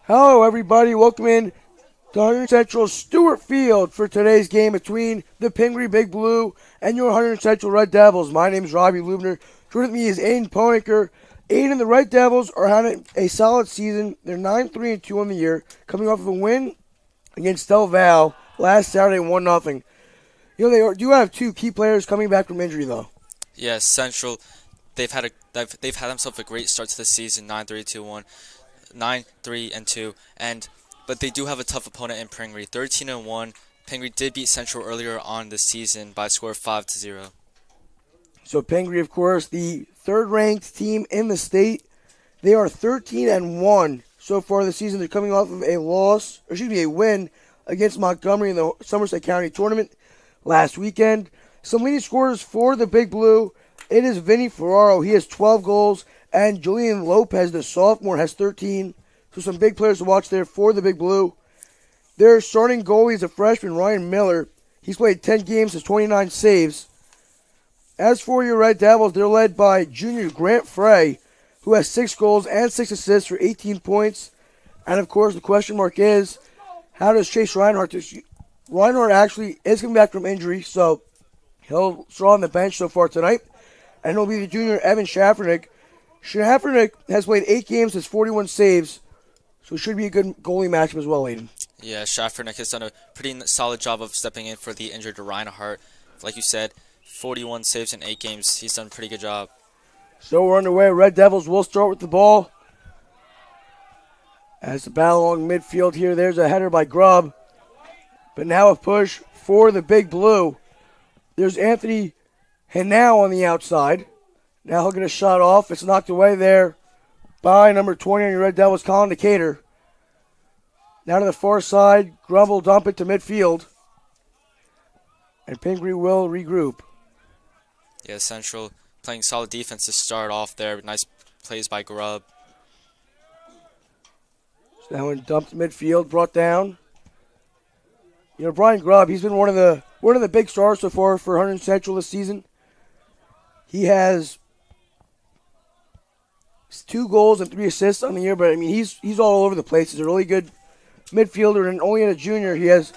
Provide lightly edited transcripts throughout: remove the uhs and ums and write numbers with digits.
Hello, everybody. Welcome in to Hunterdon Central Stewart Field for today's game between the Pingry Big Blue and your Hunterdon Central Red Devils. My name is Robbie Lubner. Joining me is Aiden Poniker. Aiden and the Red Devils are having a solid season. They're 9-3-2 on the year, coming off of a win against Del Val last Saturday, 1-0. They do have two key players coming back from injury, though. Yes, Central. They've had themselves a great start to the season, 9-3-2-1. 9-3-2, but they do have a tough opponent in Pingry, 13-1. Pingry did beat Central earlier on this season by a score of 5-0. So Pingry, of course, the third-ranked team in the state. They are 13-1 so far this season. They're coming off of a win against Montgomery in the Somerset County tournament last weekend. Some leading scorers for the Big Blue. It is Vinny Ferraro. He has 12 goals. And Julian Lopez, the sophomore, has 13. So some big players to watch there for the Big Blue. Their starting goalie is a freshman, Ryan Miller. He's played 10 games, has 29 saves. As for your Red Devils, they're led by junior Grant Frey, who has 6 goals and 6 assists for 18 points. And, of course, the question mark is, how does Chase Reinhardt do? Reinhardt actually is coming back from injury, so he'll start on the bench so far tonight. And it'll be the junior Evan Schaffernick. Schaffernick has played 8 games, has 41 saves, so it should be a good goalie matchup as well, Aiden. Yeah, Schaffernick has done a pretty solid job of stepping in for the injured Reinhardt. Like you said, 41 saves in 8 games. He's done a pretty good job. So we're underway. Red Devils will start with the ball. As the battle along midfield here, there's a header by Grubb. But now a push for the Big Blue. There's Anthony Henao on the outside. Now he'll get a shot off. It's knocked away there by number 20 on your Red Devils, Colin Decatur. Now to the far side. Grubb will dump it to midfield. And Pingry will regroup. Yeah, Central playing solid defense to start off there. Nice plays by Grubb. So that one dumped midfield, brought down. Brian Grubb, he's been one of the big stars so far for Hunterdon Central this season. He has 2 goals and 3 assists on the year, but he's all over the place. He's a really good midfielder, and only at a junior he has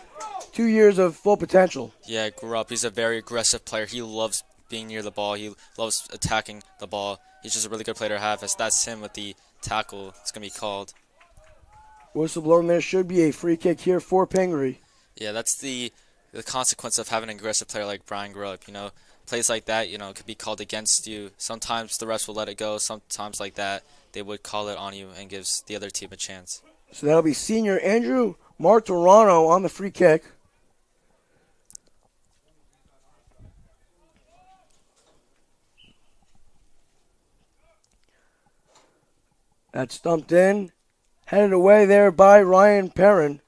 2 years of full potential. Yeah, Grubb, he's a very aggressive player. He loves being near the ball. He loves attacking the ball. He's just a really good player to have, as that's him with the tackle. It's going to be called. Whistle blown there. Should be a free kick here for Pingry. Yeah, that's the consequence of having an aggressive player like Brian Grubb. Plays like that, could be called against you. Sometimes the refs will let it go. Sometimes like that, they would call it on you and gives the other team a chance. So that'll be senior Andrew Martorano on the free kick. That's stumped in. Headed away there by Ryan Perrin.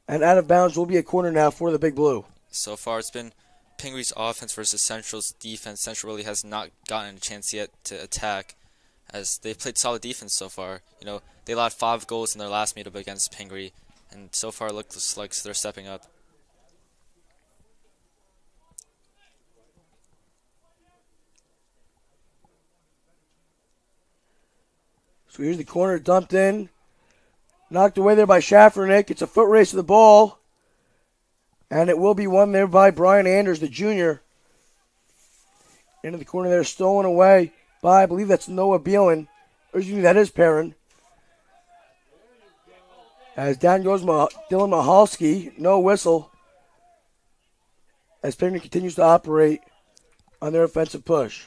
And out of bounds will be a corner now for the Big Blue. So far it's been Pingry's offense versus Central's defense. Central really has not gotten a chance yet to attack, as they've played solid defense so far. They allowed 5 goals in their last meetup against Pingry, and so far it looks like they're stepping up. So here's the corner dumped in. Knocked away there by Schaffernick. It's a foot race to the ball. And it will be won there by Brian Anders, the junior. Into the corner there, stolen away by, I believe that's Noah Beelan. Or excuse me, that is Perrin. As down goes Dylan Mahalski. No whistle. As Perrin continues to operate on their offensive push.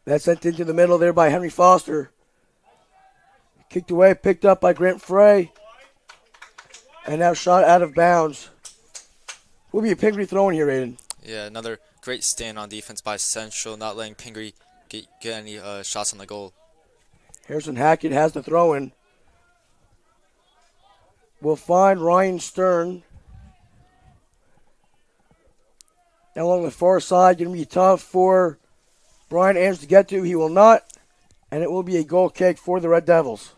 That's sent into the middle there by Henry Foster. Kicked away, picked up by Grant Frey. And now shot out of bounds. Will be a Pingry throw in here, Aiden. Yeah, another great stand on defense by Central, not letting Pingry get any shots on the goal. Harrison Hackett has the throw in. We'll find Ryan Stern. Now along the far side, going to be tough for Brian Anders to get to. He will not. And it will be a goal kick for the Red Devils.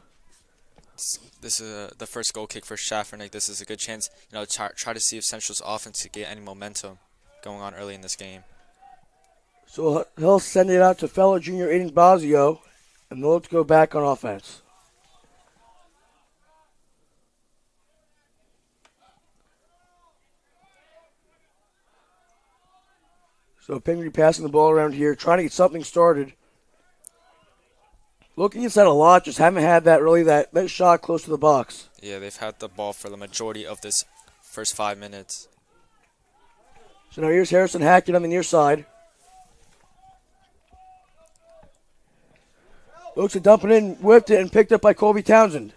This is the first goal kick for Schaffernick. This is a good chance, try to see if Central's offense could get any momentum going on early in this game. So he'll send it out to fellow junior Aiden Bazio. And they'll look to go back on offense. So Pingry passing the ball around here, trying to get something started. Looking inside a lot, just haven't had that shot close to the box. Yeah, they've had the ball for the majority of this first 5 minutes. So now here's Harrison Hackett on the near side. Looks to dump it in, whipped it, and picked up by Colby Townsend.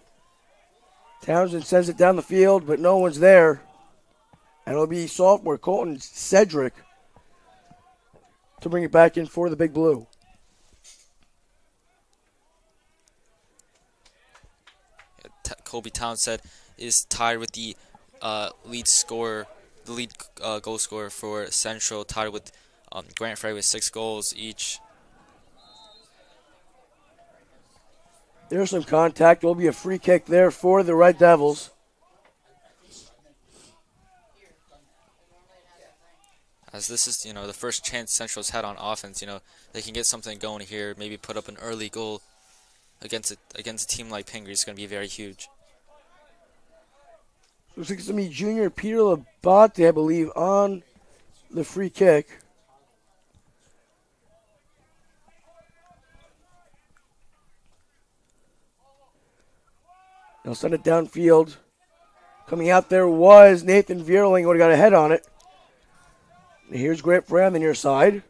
Townsend sends it down the field, but no one's there. And it'll be sophomore Colton Cedric to bring it back in for the Big Blue. Colby Townsend is tied with the lead goal scorer for Central, tied with Grant Frey with 6 goals each. There's some contact. There will be a free kick there for the Red Devils. As this is, the first chance Central's had on offense, they can get something going here, maybe put up an early goal against a team like Pingry is going to be very huge. Looks like it's going to be junior Peter Labate, I believe, on the free kick. They'll send it downfield. Coming out there was Nathan Vierling, would have got a head on it. And here's Grant Frey on the near side.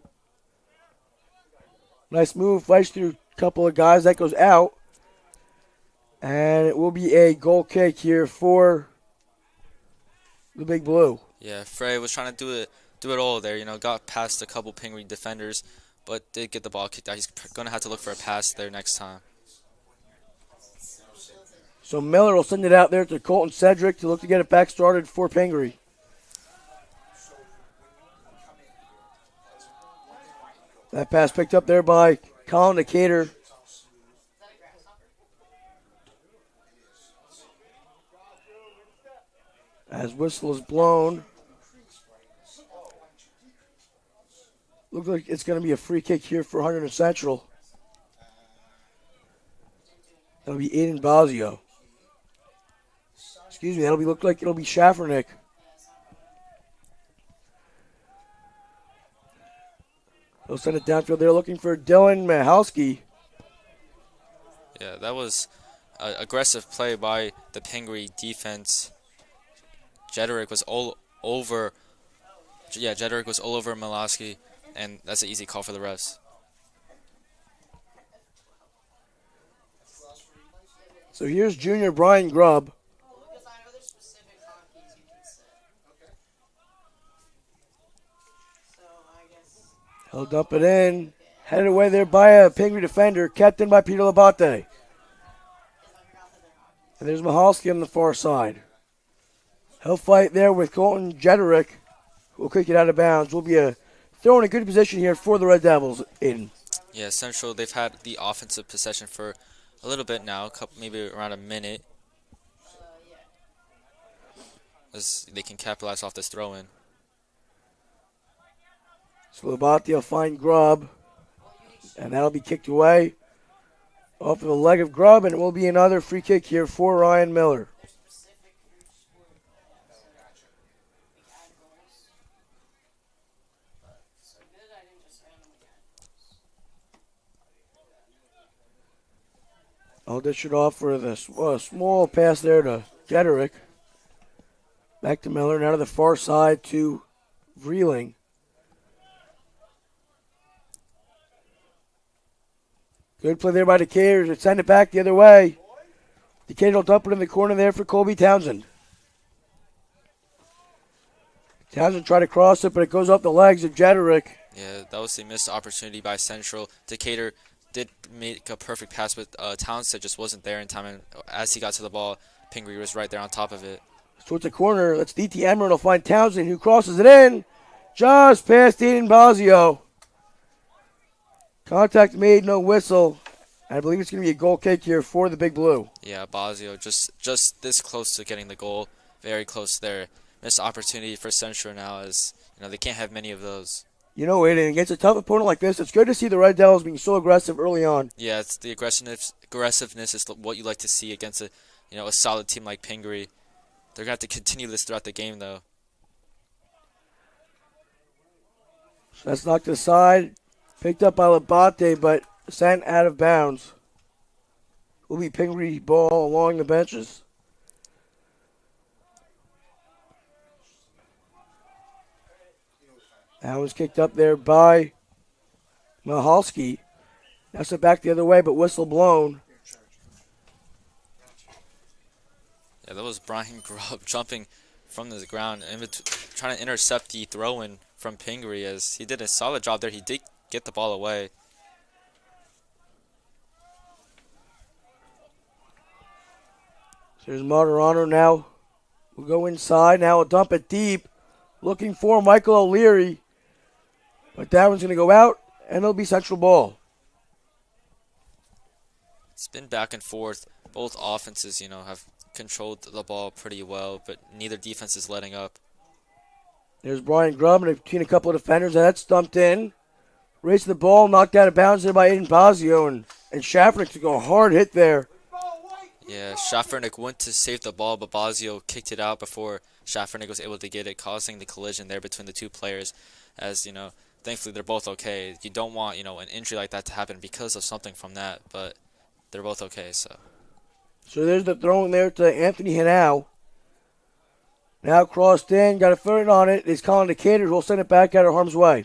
Nice move, fights through a couple of guys. That goes out. And it will be a goal kick here for the Big Blue. Yeah, Frey was trying to do it all there. Got past a couple Pingry defenders, but did get the ball kicked out. He's going to have to look for a pass there next time. So Miller will send it out there to Colton Cedric to look to get it back started for Pingry. That pass picked up there by Colin Decatur. As whistle is blown. Looks like it's going to be a free kick here for Hunterdon Central. That'll be Aiden Bazio. Excuse me, look like it'll be Schaffernick. They'll send it downfield. They're looking for Dylan Mahalski. Yeah, that was an aggressive play by the Pingry defense. Jederick was all over. Yeah, Jederick was all over Mahalski, and that's an easy call for the refs. So here's junior Brian Grubb. He'll dump it in. Headed away there by a Pingry defender, kept in by Peter Labate. And there's Mahalski on the far side. He'll fight there with Colton Jederick, who will kick it out of bounds. Will be a throw in a good position here for the Red Devils, Aiden. Yeah, Central, they've had the offensive possession for a little bit now, maybe around a minute. As they can capitalize off this throw-in. So Labate will find Grubb, and that'll be kicked away off of the leg of Grubb, and it will be another free kick here for Ryan Miller. I'll dish it off for the small pass there to Jederick. Back to Miller, now to the far side to Vreeling. Good play there by Decatur to send it back the other way. Decatur will dump it in the corner there for Colby Townsend. Townsend tried to cross it, but it goes off the legs of Jederick. Yeah, that was a missed opportunity by Central. Decatur did make a perfect pass, but Townsend just wasn't there in time. And as he got to the ball, Pingry was right there on top of it. Towards the corner, that's DT Emerald will find Townsend, who crosses it in. Just past Aiden Bazio. Contact made, no whistle. I believe it's going to be a goal kick here for the Big Blue. Yeah, Bazio just this close to getting the goal. Very close there. Missed opportunity for Central now, as they can't have many of those. You know it, and against a tough opponent like this, it's good to see the Red Devils being so aggressive early on. Yeah, it's the aggressiveness is what you like to see against a solid team like Pingry. They're gonna have to continue this throughout the game though. So that's knocked aside, picked up by Labate, but sent out of bounds. Will be Pingry ball along the benches. That was kicked up there by Mahalski. That's it back the other way, but whistle blown. Yeah, that was Brian Grubb jumping from the ground and trying to intercept the throw-in from Pingry, as he did a solid job there. He did get the ball away. So there's Moderano now. We'll go inside. Now we'll dump it deep. Looking for Michael O'Leary. But that one's going to go out, and it'll be Central ball. It's been back and forth. Both offenses, have controlled the ball pretty well, but neither defense is letting up. There's Brian Grubb between a couple of defenders, and that's dumped in. Racing the ball, knocked out of bounds there by Aiden Bazio, and Schaffernick took a hard hit there. Yeah, Schaffernick went to save the ball, but Bazio kicked it out before Schaffernick was able to get it, causing the collision there between the two players. As, thankfully they're both okay. You don't want, an injury like that to happen because of something from that, but they're both okay, so. So there's the throw in there to Anthony Hanau. Now crossed in, got a foot on it. Is Colin Decatur, who'll send it back out of harm's way.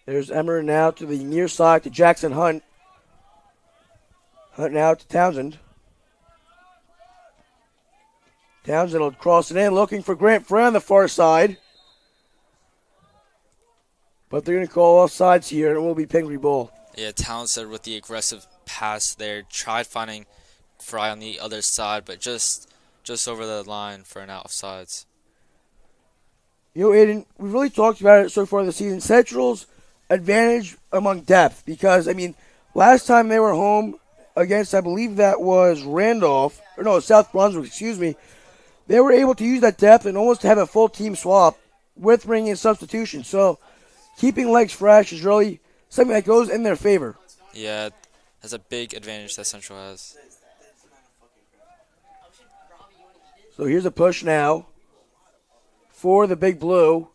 There's Emmer now to the near side to Jackson Hunt. Hunt now to Townsend. Townsend will cross it in, looking for Grant Frey on the far side. But they're going to call offsides here, and it will be Pingry ball. Yeah, Townsend with the aggressive pass there. Tried finding Frey on the other side, but just over the line for an offsides. Aiden, we've really talked about it so far this season. Central's advantage among depth, because, last time they were home against, I believe that was South Brunswick, they were able to use that depth and almost have a full team swap with bringing in substitution. So keeping legs fresh is really something that goes in their favor. Yeah, that's a big advantage that Central has. So here's a push now for the Big Blue.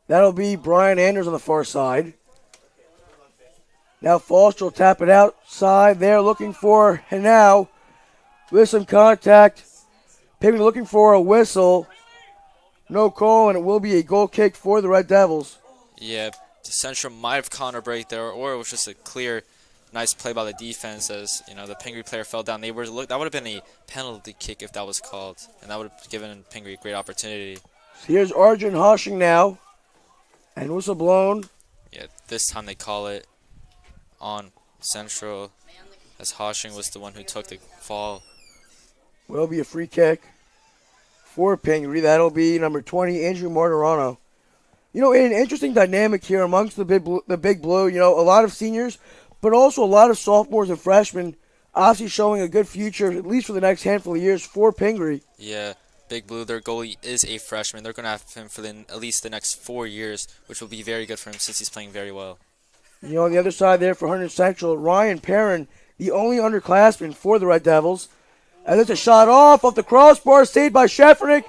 That'll be Brian Anders on the far side. Now Foster will tap it outside there, looking for Hanau with some contact. Pingry looking for a whistle. No call, and it will be a goal kick for the Red Devils. Yeah, Central might have counter break there, or it was just a clear, nice play by the defense as, the Pingry player fell down. That would have been a penalty kick if that was called, and that would have given Pingry a great opportunity. So here's Arjun Hoshing now, and whistle blown. Yeah, this time they call it on Central, as Hoshing was the one who took the fall. Will be a free kick for Pingry. That'll be number 20, Andrew Martirano. An interesting dynamic here amongst the Big Blue. A lot of seniors, but also a lot of sophomores and freshmen, obviously showing a good future, at least for the next handful of years, for Pingry. Yeah, Big Blue, their goalie is a freshman. They're going to have him for at least the next 4 years, which will be very good for him since he's playing very well. On the other side there for Hunterdon Central, Ryan Perrin, the only underclassman for the Red Devils. And it's a shot off the crossbar, saved by Schaffernick.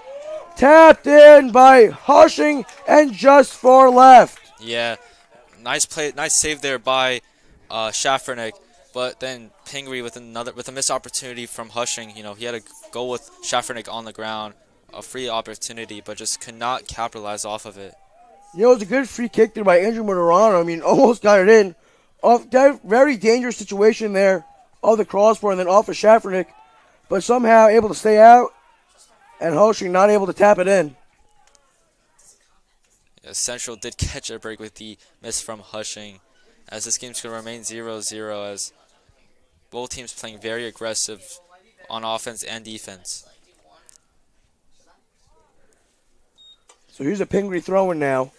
Tapped in by Hushing and just far left. Yeah, nice play, nice save there by Schaffernick. But then Pingry with a missed opportunity from Hushing. He had to go with Schaffernick on the ground, a free opportunity, but just could not capitalize off of it. It was a good free kick there by Andrew Martirano. Almost got it in. Very dangerous situation there of the crossbar and then off of Schaffernick. But somehow able to stay out, and Hushing not able to tap it in. Yeah, Central did catch a break with the miss from Hushing, as this game's going to remain 0-0, as both teams playing very aggressive on offense and defense. So here's a Pingry throw-in now.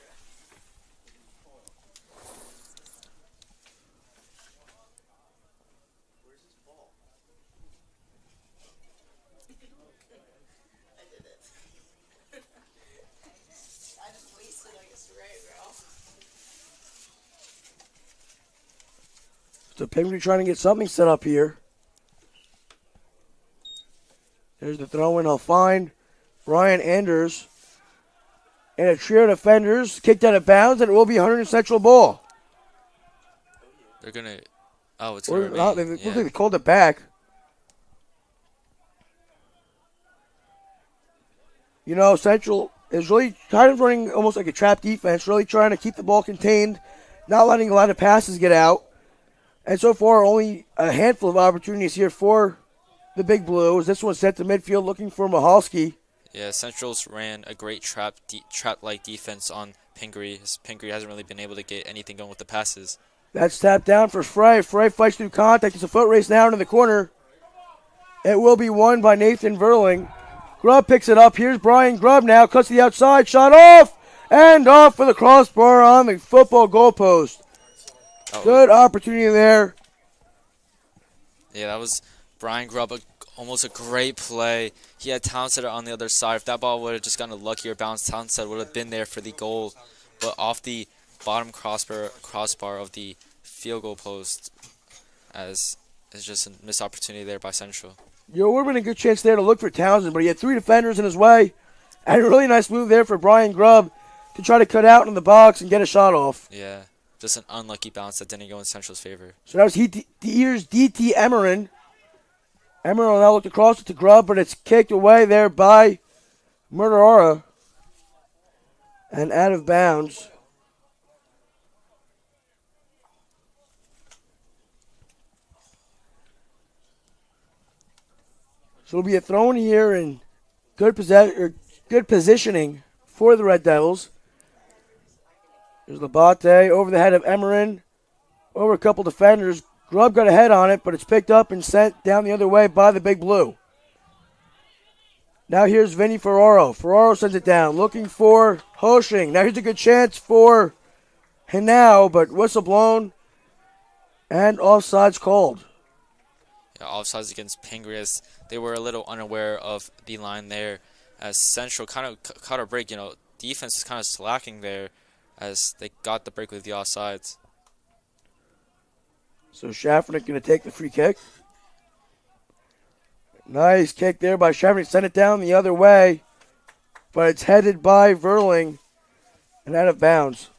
So Pingry trying to get something set up here. There's the throw in. He'll find Ryan Anders. And a trio of defenders kicked out of bounds, and it will be Hunterdon Central ball. They're going to... Oh, it's going to remain. They look like they called it back. You know, Central is really kind of running almost like a trap defense, really trying to keep the ball contained, not letting a lot of passes get out. And so far, only a handful of opportunities here for the Big Blues. This one's sent to midfield looking for Mahalski. Yeah, Central's ran a great trap-like defense on Pingry. Pingry hasn't really been able to get anything going with the passes. That's tapped down for Frey. Frey fights through contact. It's a foot race now into the corner. It will be won by Nathan Verling. Grubb picks it up. Here's Brian Grubb now. Cuts to the outside. Shot off. And off for the crossbar on the football goalpost. Good opportunity there. Yeah, that was Brian Grubb. Almost a great play. He had Townsend on the other side. If that ball would have just gotten a luckier bounce, Townsend would have been there for the goal. But off the bottom crossbar of the field goal post, as it's just a missed opportunity there by Central. Would have been a good chance there to look for Townsend, but he had three defenders in his way. And a really nice move there for Brian Grubb to try to cut out in the box and get a shot off. Yeah, just an unlucky bounce that didn't go in Central's favor. So that was here's D.T. Emmerin. Emmerin now looked across it to Grubb, but it's kicked away there by Murderara and out of bounds. So it'll be a throw in here and good positioning for the Red Devils. There's Labate over the head of Emmerin, over a couple defenders. Grubb got a head on it, but it's picked up and sent down the other way by the Big Blue. Now here's Vinny Ferraro. Ferraro sends it down, looking for Hoshing. Now here's a good chance for Hinau, but whistle blown and offsides called. Yeah, offsides against Pingry, as they were a little unaware of the line there, as Central kind of caught a break. You know, defense is kind of slacking there as they got the break with the offsides. So Schaffernick going to take the free kick. Nice kick there by Schaffernick. Sent it down the other way, but it's headed by Verling and out of bounds.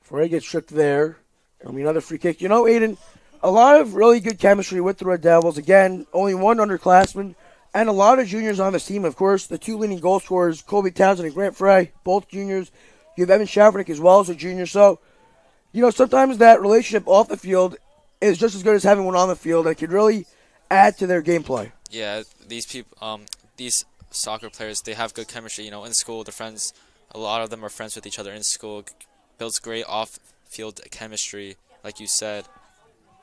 Frey gets tripped there. It'll be another free kick. You know, Aiden, a lot of really good chemistry with the Red Devils. Again, only one underclassman and a lot of juniors on this team. Of course, the two leading goal scorers, Colby Townsend and Grant Frey, both juniors. You have Evan Schaffernick as well as a junior. So, you know, sometimes that relationship off the field is just as good as having one on the field, and it can really add to their gameplay. Yeah, these people, these soccer players, they have good chemistry. You know, in school, they're friends. A lot of them are friends with each other in school. Builds great off-field chemistry, like you said.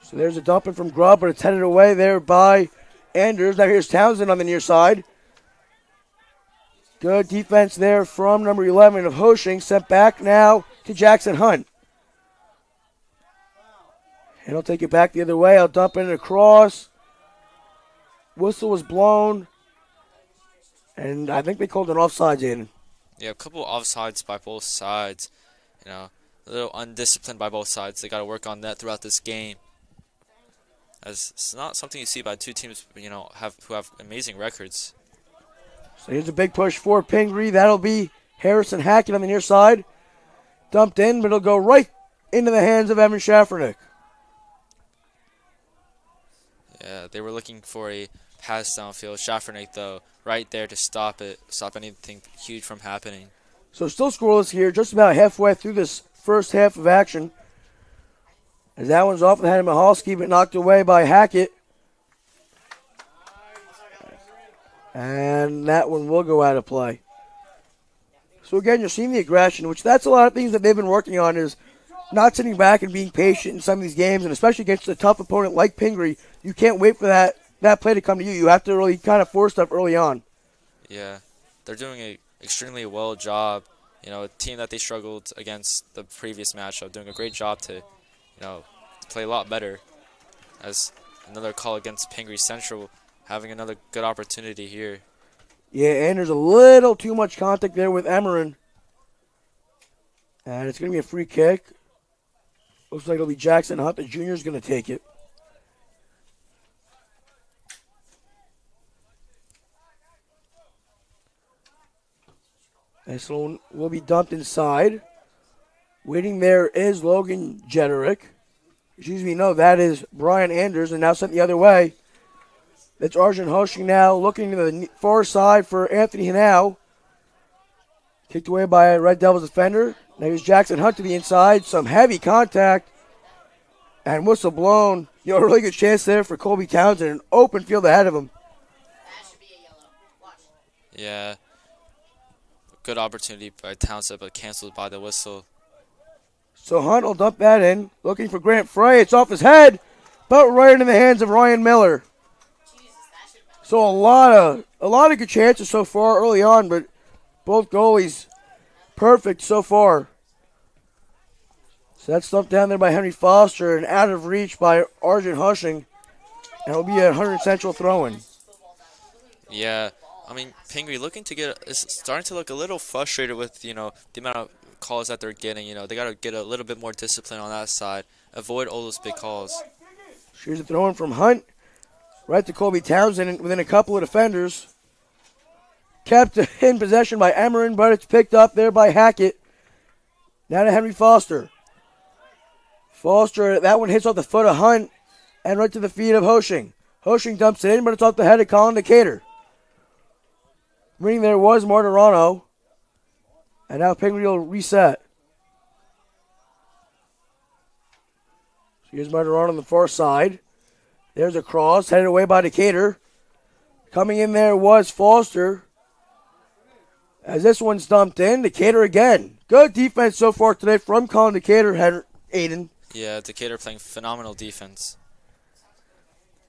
So there's a dumping from Grubb, but it's headed away there by Anders. Now here's Townsend on the near side. Good defense there from number 11 of Hoshing. Sent back now to Jackson Hunt. And he'll take it back the other way. I'll dump it across. Whistle was blown. And I think they called an offside, Jaden. Yeah, a couple offsides by both sides. You know, a little undisciplined by both sides. They got to work on that throughout this game. As it's not something you see by two teams, you know, who have amazing records. So here's a big push for Pingry. That'll be Harrison Hackett on the near side. Dumped in, but it'll go right into the hands of Evan Schaffernick. Yeah, they were looking for a pass downfield. Schaffernick, though, right there to stop it, stop anything huge from happening. So still scoreless here, just about halfway through this first half of action. As that one's off the head of Mahalski, but knocked away by Hackett. And that one will go out of play. So again, you're seeing the aggression, which that's a lot of things that they've been working on, is not sitting back and being patient in some of these games, and especially against a tough opponent like Pingry. You can't wait for that play to come to you. You have to really kind of force stuff early on. Yeah, they're doing a extremely well job. You know, a team that they struggled against the previous matchup, doing a great job to, you know, play a lot better. As another call against Pingry Central having another good opportunity here. Yeah, and there's a little too much contact there with Emeren. And it's going to be a free kick. Looks like it'll be Jackson Hunt. The junior's going to take it. This one will be dumped inside. Waiting there is Logan Jederick. Excuse me, no, that is Brian Anders, and now sent the other way. That's Arjun Hoshing now looking to the far side for Anthony Hanau. Kicked away by a Red Devils defender. Now here's Jackson Hunt to the inside. Some heavy contact. And whistle blown. You know, a really good chance there for Colby Townsend. An open field ahead of him. Yeah. Good opportunity by Townsend, but canceled by the whistle. So Hunt will dump that in. Looking for Grant Frey. It's off his head. But right into the hands of Ryan Miller. So a lot of good chances so far early on, but both goalies perfect so far. So that's stumped down there by Henry Foster and out of reach by Arjun Hushing. And it'll be a Hunterdon Central throw-in. Yeah, I mean, Pingry is starting to look a little frustrated with, the amount of calls that they're getting. They got to get a little bit more discipline on that side. Avoid all those big calls. Here's a throw-in from Hunt. Right to Colby Townsend within a couple of defenders. Kept in possession by Emeren, but it's picked up there by Hackett. Now to Henry Foster. Foster, that one hits off the foot of Hunt and right to the feet of Hoshing. Hoshing dumps it in, but it's off the head of Colin Decatur. Winning there was Martirano. And now Pingry will reset. So here's Martirano on the far side. There's a cross, headed away by Decatur. Coming in there was Foster. As this one's dumped in, Decatur again. Good defense so far today from Colin Decatur, Aiden. Yeah, Decatur playing phenomenal defense.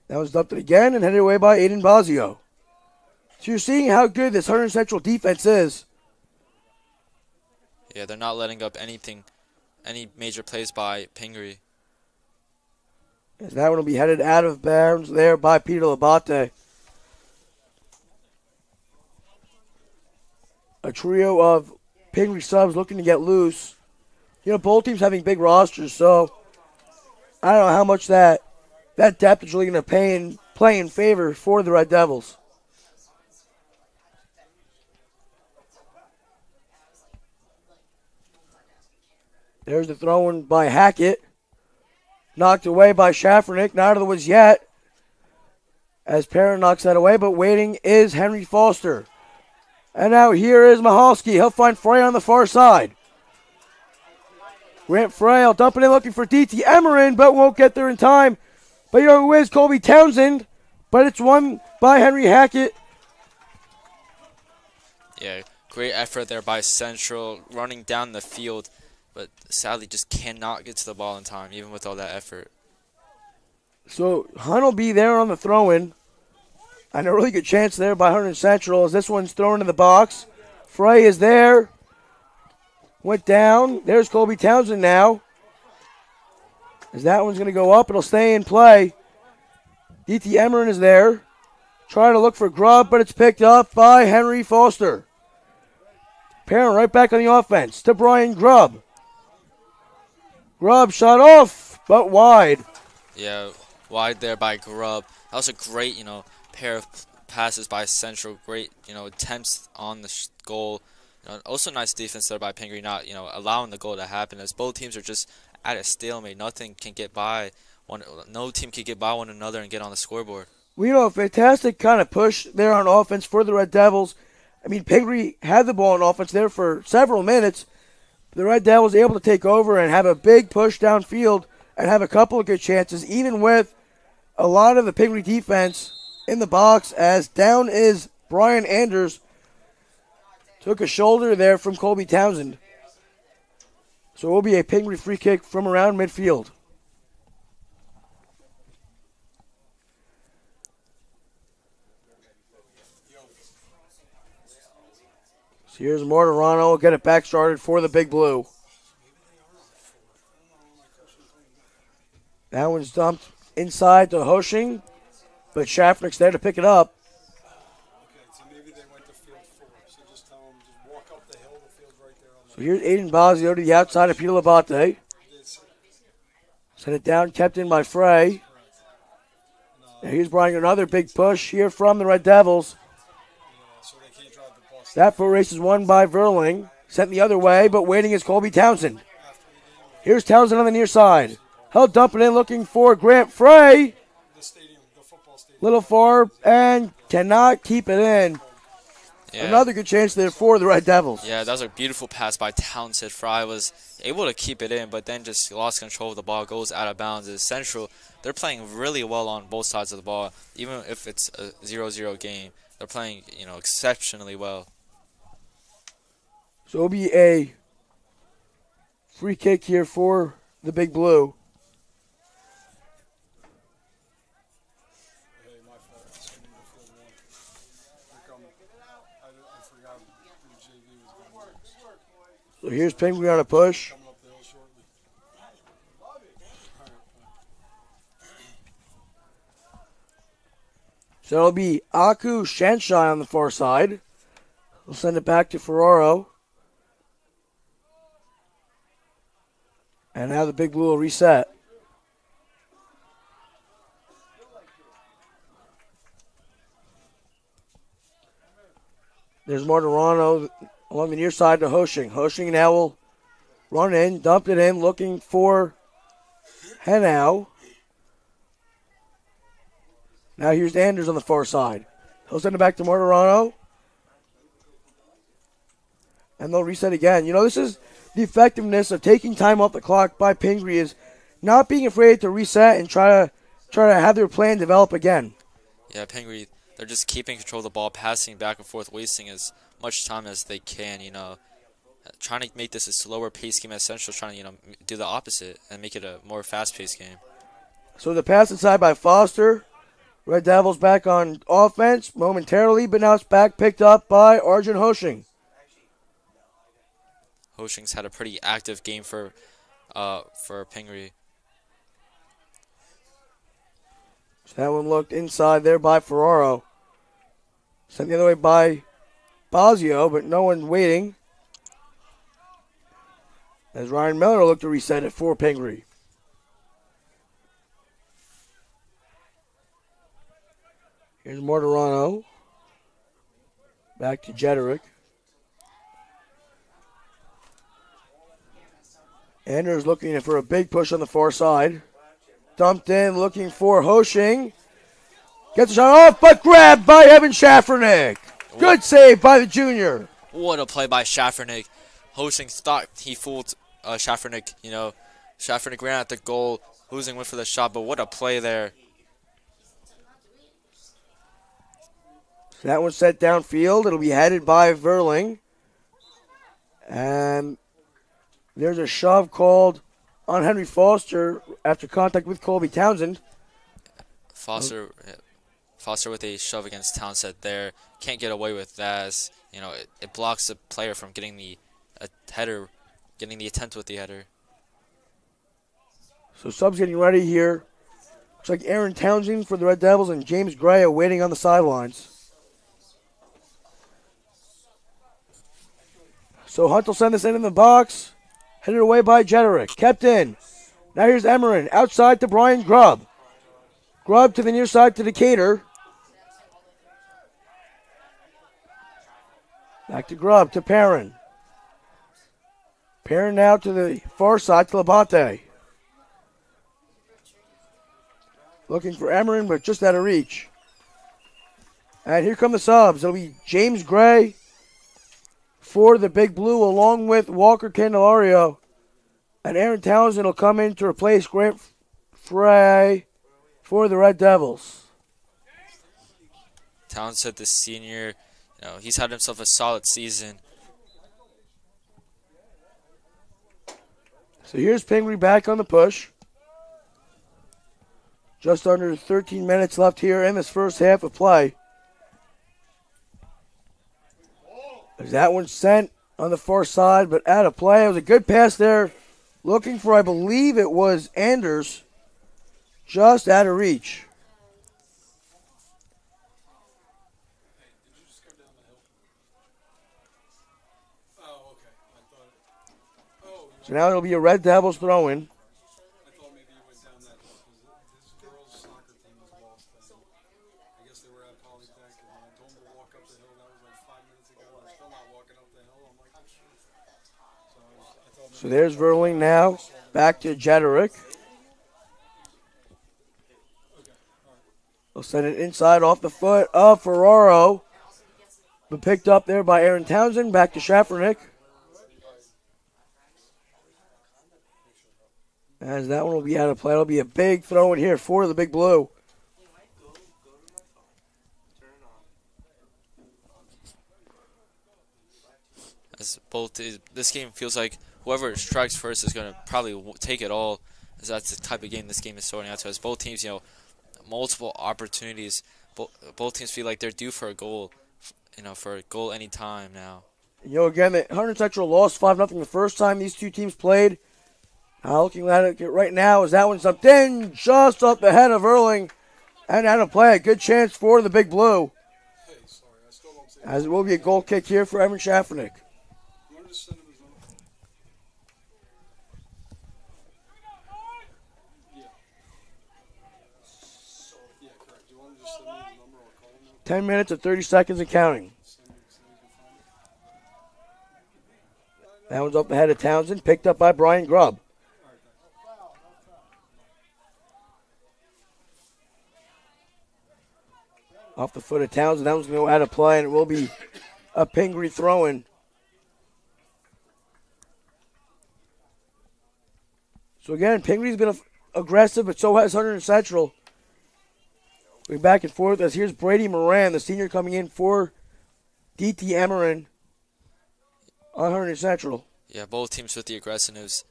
That was dumped in again and headed away by Aiden Bazio. So you're seeing how good this Hunterdon Central defense is. Yeah, they're not letting up any major plays by Pingry. As that one will be headed out of bounds there by Peter Labate. A trio of Pingry subs looking to get loose. Both teams having big rosters, so I don't know how much that depth is really going to play in favor for the Red Devils. There's the throw-in by Hackett. Knocked away by Schaffernick. Not out of the woods yet. As Perrin knocks that away, but waiting is Henry Foster. And now here is Mahalski. He'll find Frey on the far side. Grant Frey will dump it in looking for DT Emeren, but won't get there in time. But you know who is? Colby Townsend. But it's won by Henry Hackett. Yeah, great effort there by Central, running down the field. But sadly just cannot get to the ball in time, even with all that effort. So Hunt will be there on the throw-in. And a really good chance there by Hunterdon Central as this one's thrown in the box. Frey is there. Went down. There's Colby Townsend now. As that one's going to go up, it'll stay in play. DT Emeren is there. Trying to look for Grubb, but it's picked up by Henry Foster. Perrin right back on the offense to Brian Grubb. Grubb shot off, but wide. Yeah, wide there by Grubb. That was a great, pair of passes by Central. Great, attempts on the goal. Also nice defense there by Pingry, not, allowing the goal to happen, as both teams are just at a stalemate. Nothing can get by no team can get by one another and get on the scoreboard. Well, a fantastic kind of push there on offense for the Red Devils. I mean, Pingry had the ball on offense there for several minutes. The Red Devils able to take over and have a big push downfield and have a couple of good chances, even with a lot of the Pingry defense in the box, as down is Brian Anders. Took a shoulder there from Colby Townsend. So it will be a Pingry free kick from around midfield. So here's Martirano. Will get it back started for the Big Blue. That one's dumped inside to Hoshing. But Schaffnick's there to pick it up. Okay, so maybe they went to field 4. So just tell them, just walk up the hill. The field's right there on the So here's Aiden Bosio to the outside of Peter Labate. this. Send it down, kept in by Frey. And here's Brian, another big push here from the Red Devils. So they can't drive the bus. That foot race is won by Verling. Sent the other way, but waiting is Colby Townsend. Here's Townsend on the near side. He'll dump it in, looking for Grant Frey. The stadium, the football stadium. Little far, and cannot keep it in. Yeah. Another good chance there for the Red Devils. Yeah, that was a beautiful pass by Townsend. Fry was able to keep it in, but then just lost control of the ball, goes out of bounds. It's Central. They're playing really well on both sides of the ball, even if it's a 0-0 game. They're playing, exceptionally well. So it'll be a free kick here for the Big Blue. Hey, my fault. Sending to field 1. Here come. I forgot the JV was going. So here's Pingry on a push. Coming up the hill shortly. So it'll be Aku Shanshai on the far side. We'll send it back to Ferraro. And now the Big Blue will reset. There's Martirano along the near side to Hoshing. Hoshing now will run in, dump it in, looking for Henao. Now here's Anders on the far side. He'll send it back to Martirano. And they'll reset again. This is the effectiveness of taking time off the clock by Pingry, is not being afraid to reset and try to have their plan develop again. Yeah, Pingry, they're just keeping control of the ball, passing back and forth, wasting as much time as they can, trying to make this a slower pace game as Central, trying to, do the opposite and make it a more fast-paced game. So the pass inside by Foster. Red Devils back on offense momentarily, but now it's back picked up by Arjun Hoshing. Hoshing's had a pretty active game for Pingry. So that one looked inside there by Ferraro. Sent the other way by Bosio, but no one waiting. As Ryan Miller looked to reset it for Pingry. Here's Martirano. Back to Jederick. Anders looking for a big push on the far side. Dumped in, looking for Hoshing. Gets a shot off, but grabbed by Evan Schaffernick. Good save by the junior. What a play by Schaffernick. Hoshing thought he fooled Schaffernick. Schaffernick ran at the goal. Hoshing went for the shot, but what a play there. So that one's set downfield. It'll be headed by Verling. And there's a shove called on Henry Foster after contact with Colby Townsend. Foster with a shove against Townsend there. Can't get away with that. As, it blocks the player from getting the header, getting the attempt with the header. So subs getting ready here. Looks like Aaron Townsend for the Red Devils and James Gray are waiting on the sidelines. So Hunt will send this in the box. Headed away by Jederick. Kept in. Now here's Emmerin. Outside to Brian Grubb. Grubb to the near side to Decatur. Back to Grubb to Perrin. Perrin now to the far side to Labate. Looking for Emmerin, but just out of reach. And here come the subs. It'll be James Gray for the Big Blue, along with Walker Candelario. And Aaron Townsend will come in to replace Grant Frey for the Red Devils. Townsend, the senior, he's had himself a solid season. So here's Pingry back on the push. Just under 13 minutes left here in this first half of play. As that one sent on the far side, but out of play. It was a good pass there. Looking for, I believe it was Anders. Just out of reach. So now it'll be a Red Devils throw-in. I thought maybe he went down that hill because his girls' soccer team has lost. And I guess they were at Polytech, and I told him to walk up the hill. That was like 5 minutes ago. They're still not walking up the hill. I'm like, oh, shit. I thought So there's Verling now. Back to Jederick. They'll send it inside off the foot of Ferraro. But picked up there by Aaron Townsend. Back to Schaffernick. As that one will be out of play. It'll be a big throw in here for the Big Blue. As both, this game feels like whoever strikes first is going to probably take it all. As that's the type of game this game is sorting out to. As both teams, multiple opportunities. Both teams feel like they're due for a goal, for a goal anytime now. Again, the Hunterdon Central lost 5-0 the first time these two teams played. Looking at it right now as that one's up in just up the head of Erling and out of play. A good chance for the Big Blue. hey, sorry, I still don't say As it will be a goal kick here for Evan Schaffernick. You want to just send him his number? Yeah. Yeah, correct. Do you want to just send me his number? I'll call him now. 10 minutes and 30 seconds and counting. So you can find it. That one's up the head of Townsend, picked up by Brian Grubb. Off the foot of Townsend, that one's going to go out of play, and it will be a Pingry throw-in. So again, Pingry's been aggressive, but so has Hunterdon Central. We're back and forth as here's Brady Moran, the senior coming in for DT Emeren on Hunterdon Central. Yeah, both teams with the aggressiveness.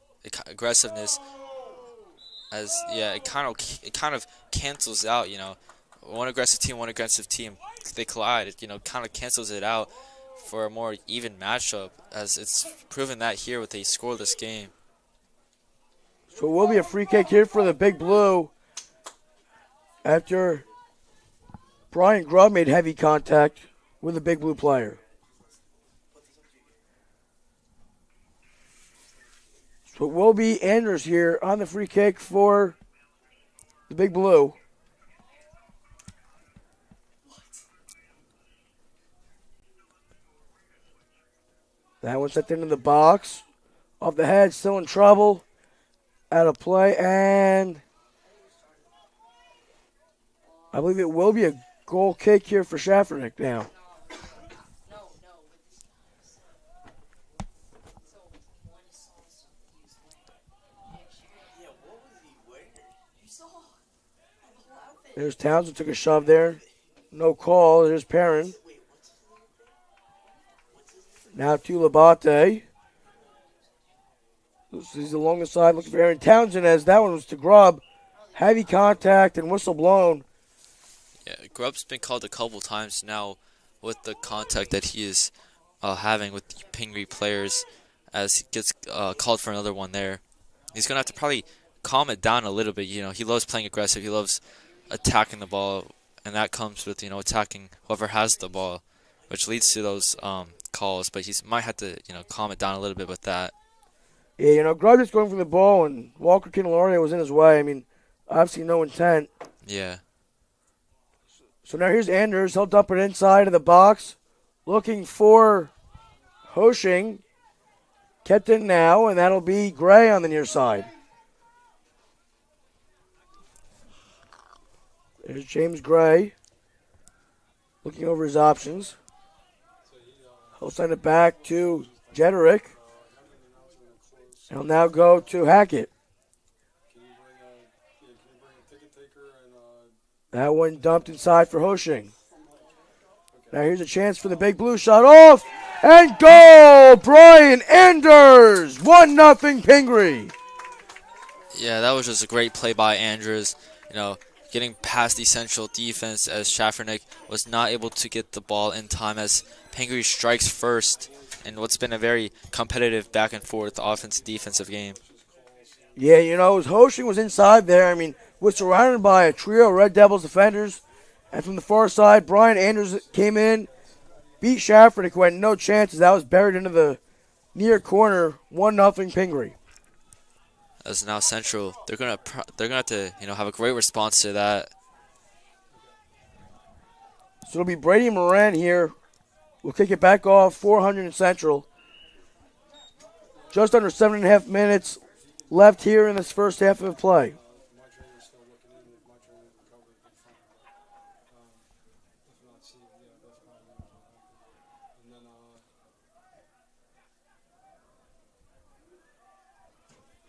As it kind of cancels out. One aggressive team. They collide. It kind of cancels it out for a more even matchup. As it's proven that here with a scoreless game. So it will be a free kick here for the Big Blue after Brian Grubb made heavy contact with the Big Blue player. So it will be Anders here on the free kick for the Big Blue. That one sent into the box. Off the head, still in trouble. Out of play, and I believe it will be a goal kick here for Schaffernick now. There's Townsend, took a shove there. No call. There's Perrin. Now to Labate. He's along the side looking for Aaron Townsend as that one was to Grubb. Heavy contact and whistle blown. Yeah, Grubb's been called a couple times now with the contact that he is having with the Pingry players as he gets called for another one there. He's going to have to probably calm it down a little bit. He loves playing aggressive. He loves attacking the ball, and that comes with, attacking whoever has the ball, which leads to those calls. But he might have to, calm it down a little bit with that. Yeah, Grubb is going for the ball, and Walker Kinelaria was in his way. I mean, obviously no intent. Yeah. So now here's Anders. He'll dump it inside of the box. Looking for Hoshing. Kept it now, and that'll be Gray on the near side. There's James Gray. Looking over his options. He'll send it back to Jederick. He'll now go to Hackett. Can you bring a ticket taker and That one dumped inside for Hoshing. Now here's a chance for the Big Blue. Shot off. And goal! Brian Anders. 1-0 Pingry. Yeah, that was just a great play by Andrews. Getting past the central defense as Schaffernick was not able to get the ball in time as Pingry strikes first in what's been a very competitive back and forth offensive-defensive game. Yeah, Hoshing was inside there. I mean, was surrounded by a trio of Red Devils defenders. And from the far side, Brian Anders came in, beat Schaffernick, who had no chances. That was buried into the near corner, 1-0 Pingry. As now Central, they're gonna have to have a great response to that. So it'll be Brady Moran here. We'll kick it back off, 400 Central. Just under 7.5 minutes left here in this first half of play. My trainer's still looking in. If my trainer can cover it, then fine. If not, see, yeah, that's probably not going to happen. And then,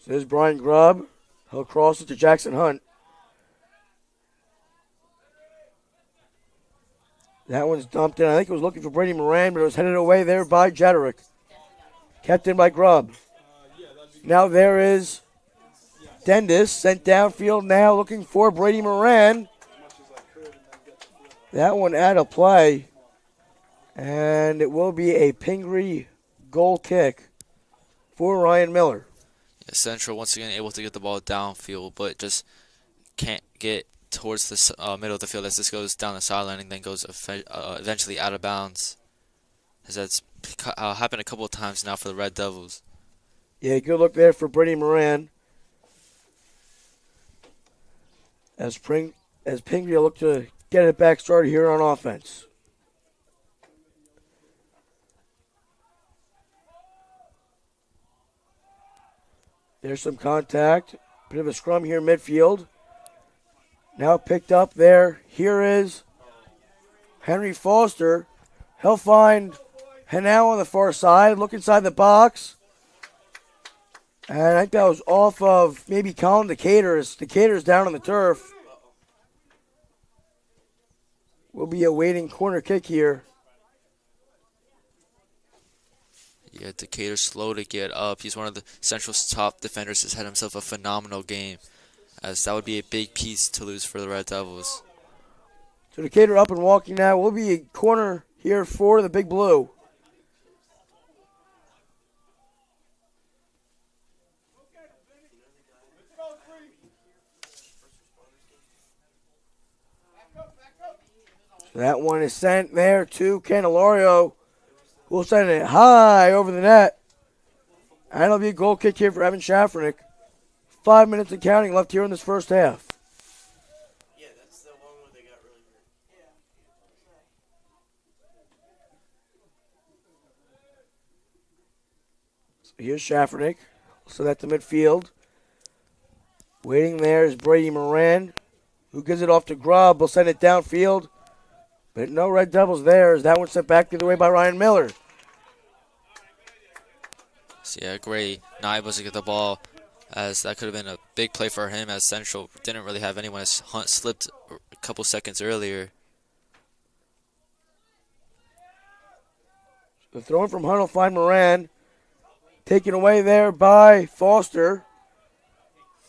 So there's Brian Grubb. He'll cross it to Jackson Hunt. That one's dumped in. I think it was looking for Brady Moran, but it was headed away there by Jederick. Kept in by Grubb. Now there is Dendis sent downfield now looking for Brady Moran. That one out of play. And it will be a Pingry goal kick for Ryan Miller. Yeah, Central once again able to get the ball downfield, but just can't get towards the middle of the field as this goes down the sideline and then goes eventually out of bounds. As that's happened a couple of times now for the Red Devils. Yeah, good look there for Brady Moran. As Pingry will look to get it back started here on offense. There's some contact. Bit of a scrum here midfield. Now picked up there. Here is Henry Foster. He'll find Hanau on the far side. Look inside the box. And I think that was off of maybe Colin Decatur's. Decatur's down on the turf. Will be a waiting corner kick here. Yeah, Decatur's slow to get up. He's one of the Central's top defenders. Has had himself a phenomenal game, as that would be a big piece to lose for the Red Devils. So Decatur up and walking now. Will be a corner here for the Big Blue. So that one is sent there to Candelario. We'll send it high over the net. And it'll be a goal kick here for Evan Schaffernick. 5 minutes and counting left here in this first half. Yeah, that's the one where they got really hurt. So here's Schaffernick. So that's the midfield. Waiting there is Brady Moran, who gives it off to Grubb. Will send it downfield. But no Red Devils there, as that one sent back the other way by Ryan Miller. So yeah, great. Not able to get the ball, as that could have been a big play for him, as Central didn't really have anyone, as Hunt slipped a couple seconds earlier. The throw in from Hunt will find Moran. Taken away there by Foster.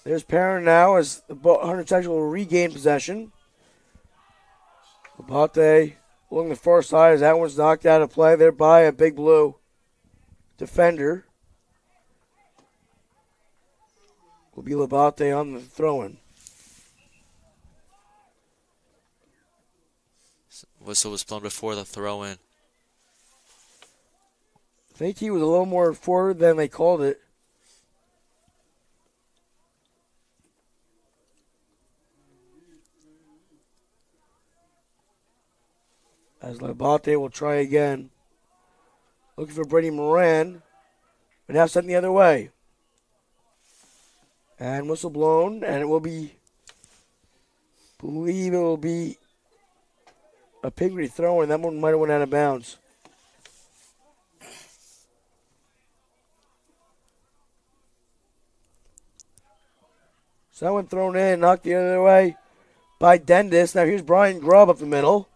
There's Perrin now as the Hunter Central will regain possession. Labate along the far side as that one's knocked out of play there by a Big Blue defender. Will be Labate on the throw-in. Whistle was blown before the throw-in. I think he was a little more forward than they called it. As Labate will try again. Looking for Brady Moran. But now sent the other way. And whistle blown. And it will be, believe it will be a Pingry throw, and that one might have went out of bounds. So that one thrown in, knocked the other way by Dendis. Now here's Brian Grubb up the middle.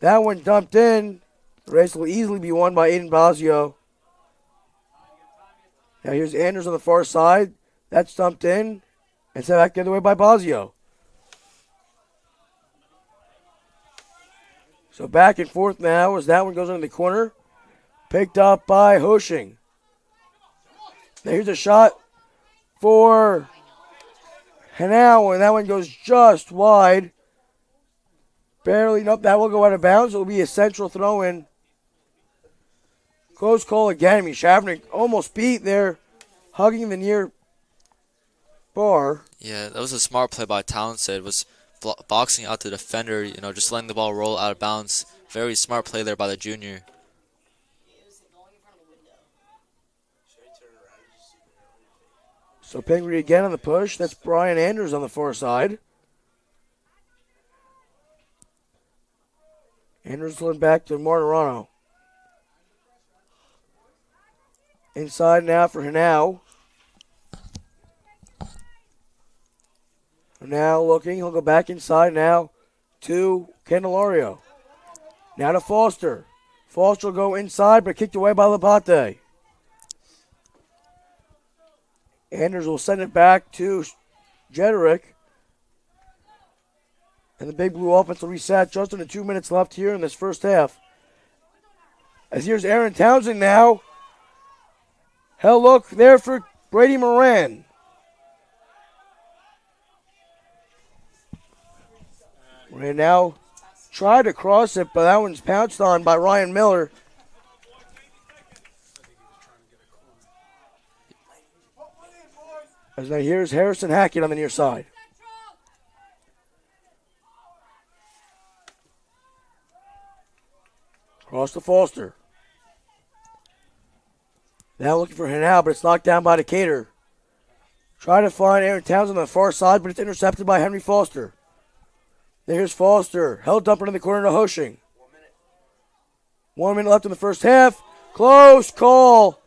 That one dumped in. The race will easily be won by Aiden Bazio. Now here's Anders on the far side. That's dumped in and sent back the other way by Bazio. So back and forth now as that one goes into the corner. Picked up by Hoshing. Now here's a shot for Hanau, and that one goes just wide. Barely, nope, that will go out of bounds. It will be a Central throw-in. Close call again. I mean, Schaffernick almost beat there, hugging the near bar. Yeah, that was a smart play by Townsend. Was boxing out the defender, just letting the ball roll out of bounds. Very smart play there by the junior. So Pingry again on the push. That's Brian Anders on the far side. Anders looking back to Martirano. Inside now for Hanau. Now looking, he'll go back inside now to Candelario. Now to Foster. Foster will go inside, but kicked away by Labate. Anders will send it back to Jederick. And the Big Blue offense will reset just under 2 minutes left here in this first half. As here's Aaron Townsend now. Hell look there for Brady Moran. Moran now tried to cross it, but that one's pounced on by Ryan Miller. As now here's Harrison Hackett on the near side. Cross to Foster. Now looking for Hanau, but it's knocked down by Decatur. Trying to find Aaron Townsend on the far side, but it's intercepted by Henry Foster. There's Foster. Held up into the corner to Hoshing. 1 minute left in the first half. Close call.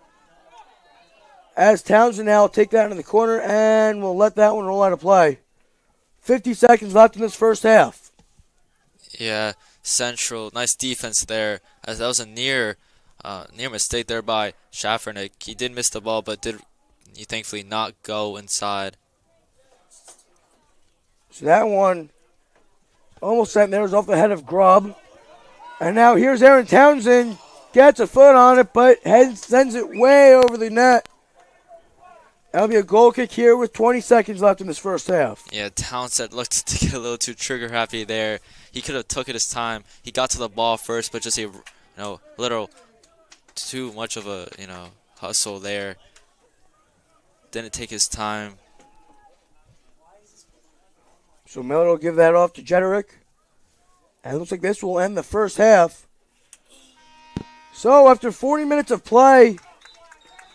As Townsend now will take that into the corner and we'll let that one roll out of play. 50 seconds left in this first half. Yeah, Central. Nice defense there. As that was a near mistake there by Schaffernick. He did miss the ball, but he thankfully not go inside. So that one almost sent there was off the head of Grubb. And now here's Aaron Townsend. Gets a foot on it, but sends it way over the net. That'll be a goal kick here with 20 seconds left in this first half. Yeah, Townsend looked to get a little too trigger happy there. He could have took it his time. He got to the ball first, but just a little too much of a hustle there. Didn't take his time. So Miller will give that off to Jederick. And it looks like this will end the first half. So after 40 minutes of play,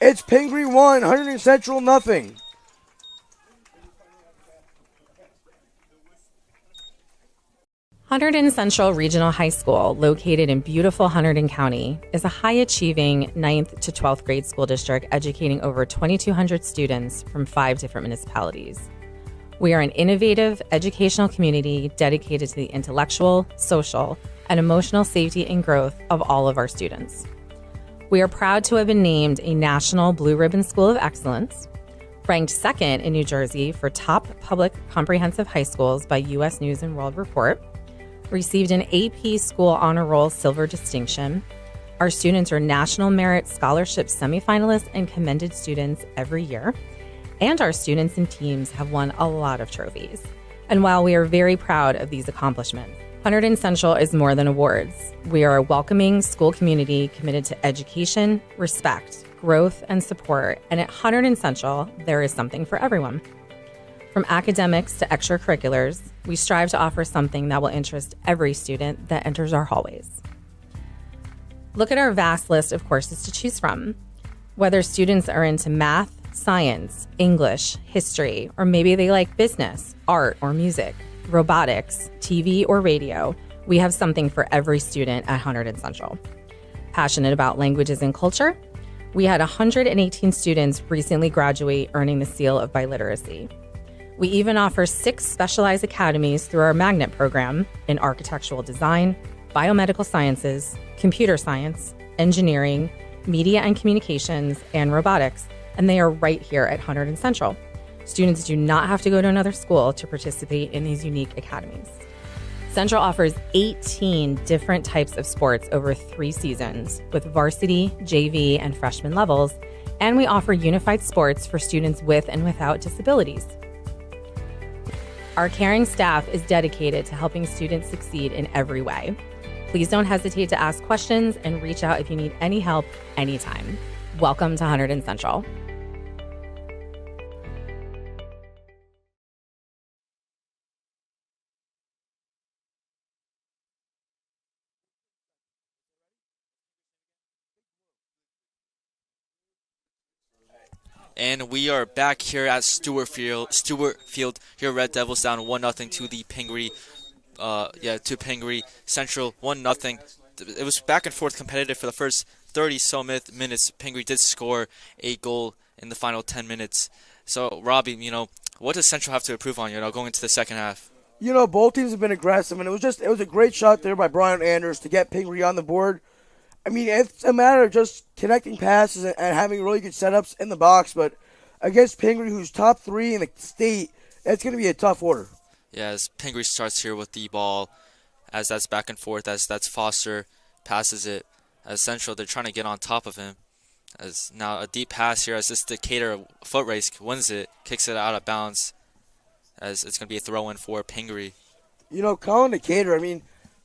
it's Pingry 1, Hunterdon Central nothing. Hunterdon Central Regional High School, located in beautiful Hunterdon County, is a high-achieving 9th to 12th grade school district educating over 2,200 students from 5 different municipalities. We are an innovative educational community dedicated to the intellectual, social, and emotional safety and growth of all of our students. We are proud to have been named a National Blue Ribbon School of Excellence, ranked second in New Jersey for top public comprehensive high schools by U.S. News & World Report, received an AP School Honor Roll Silver Distinction. Our students are National Merit Scholarship semifinalists and commended students every year. And our students and teams have won a lot of trophies. And while we are very proud of these accomplishments, Hunterdon Central is more than awards. We are a welcoming school community committed to education, respect, growth, and support. And at Hunterdon Central, there is something for everyone. From academics to extracurriculars, we strive to offer something that will interest every student that enters our hallways. Look at our vast list of courses to choose from. Whether students are into math, science, English, history, or maybe they like business, art, or music, robotics, TV, or radio, we have something for every student at Hunterdon Central. Passionate about languages and culture? We had 118 students recently graduate earning the seal of biliteracy. We even offer 6 specialized academies through our magnet program in architectural design, biomedical sciences, computer science, engineering, media and communications, and robotics, and they are right here at Hunterdon Central. Students do not have to go to another school to participate in these unique academies. Central offers 18 different types of sports over 3 seasons with varsity, JV, and freshman levels, and we offer unified sports for students with and without disabilities. Our caring staff is dedicated to helping students succeed in every way. Please don't hesitate to ask questions and reach out if you need any help anytime. Welcome to Hunterdon Central. And we are back here at Stewart Field. Here, Red Devils down 1-0 to the Pingry. To Pingry Central 1-0. It was back and forth competitive for the first 30 minutes. Pingry did score a goal in the final 10 minutes. So, Robbie, what does Central have to improve on, going into the second half? Both teams have been aggressive, and it was a great shot there by Brian Anders to get Pingry on the board. I mean, it's a matter of just connecting passes and having really good setups in the box, but against Pingry, who's top 3 in the state, it's going to be a tough order. Yeah, as Pingry starts here with the ball, as that's back and forth, as that's Foster passes it. As Central, they're trying to get on top of him. As now a deep pass here, as this Decatur foot race wins it, kicks it out of bounds, as it's going to be a throw-in for Pingry. Colin Decatur, I mean,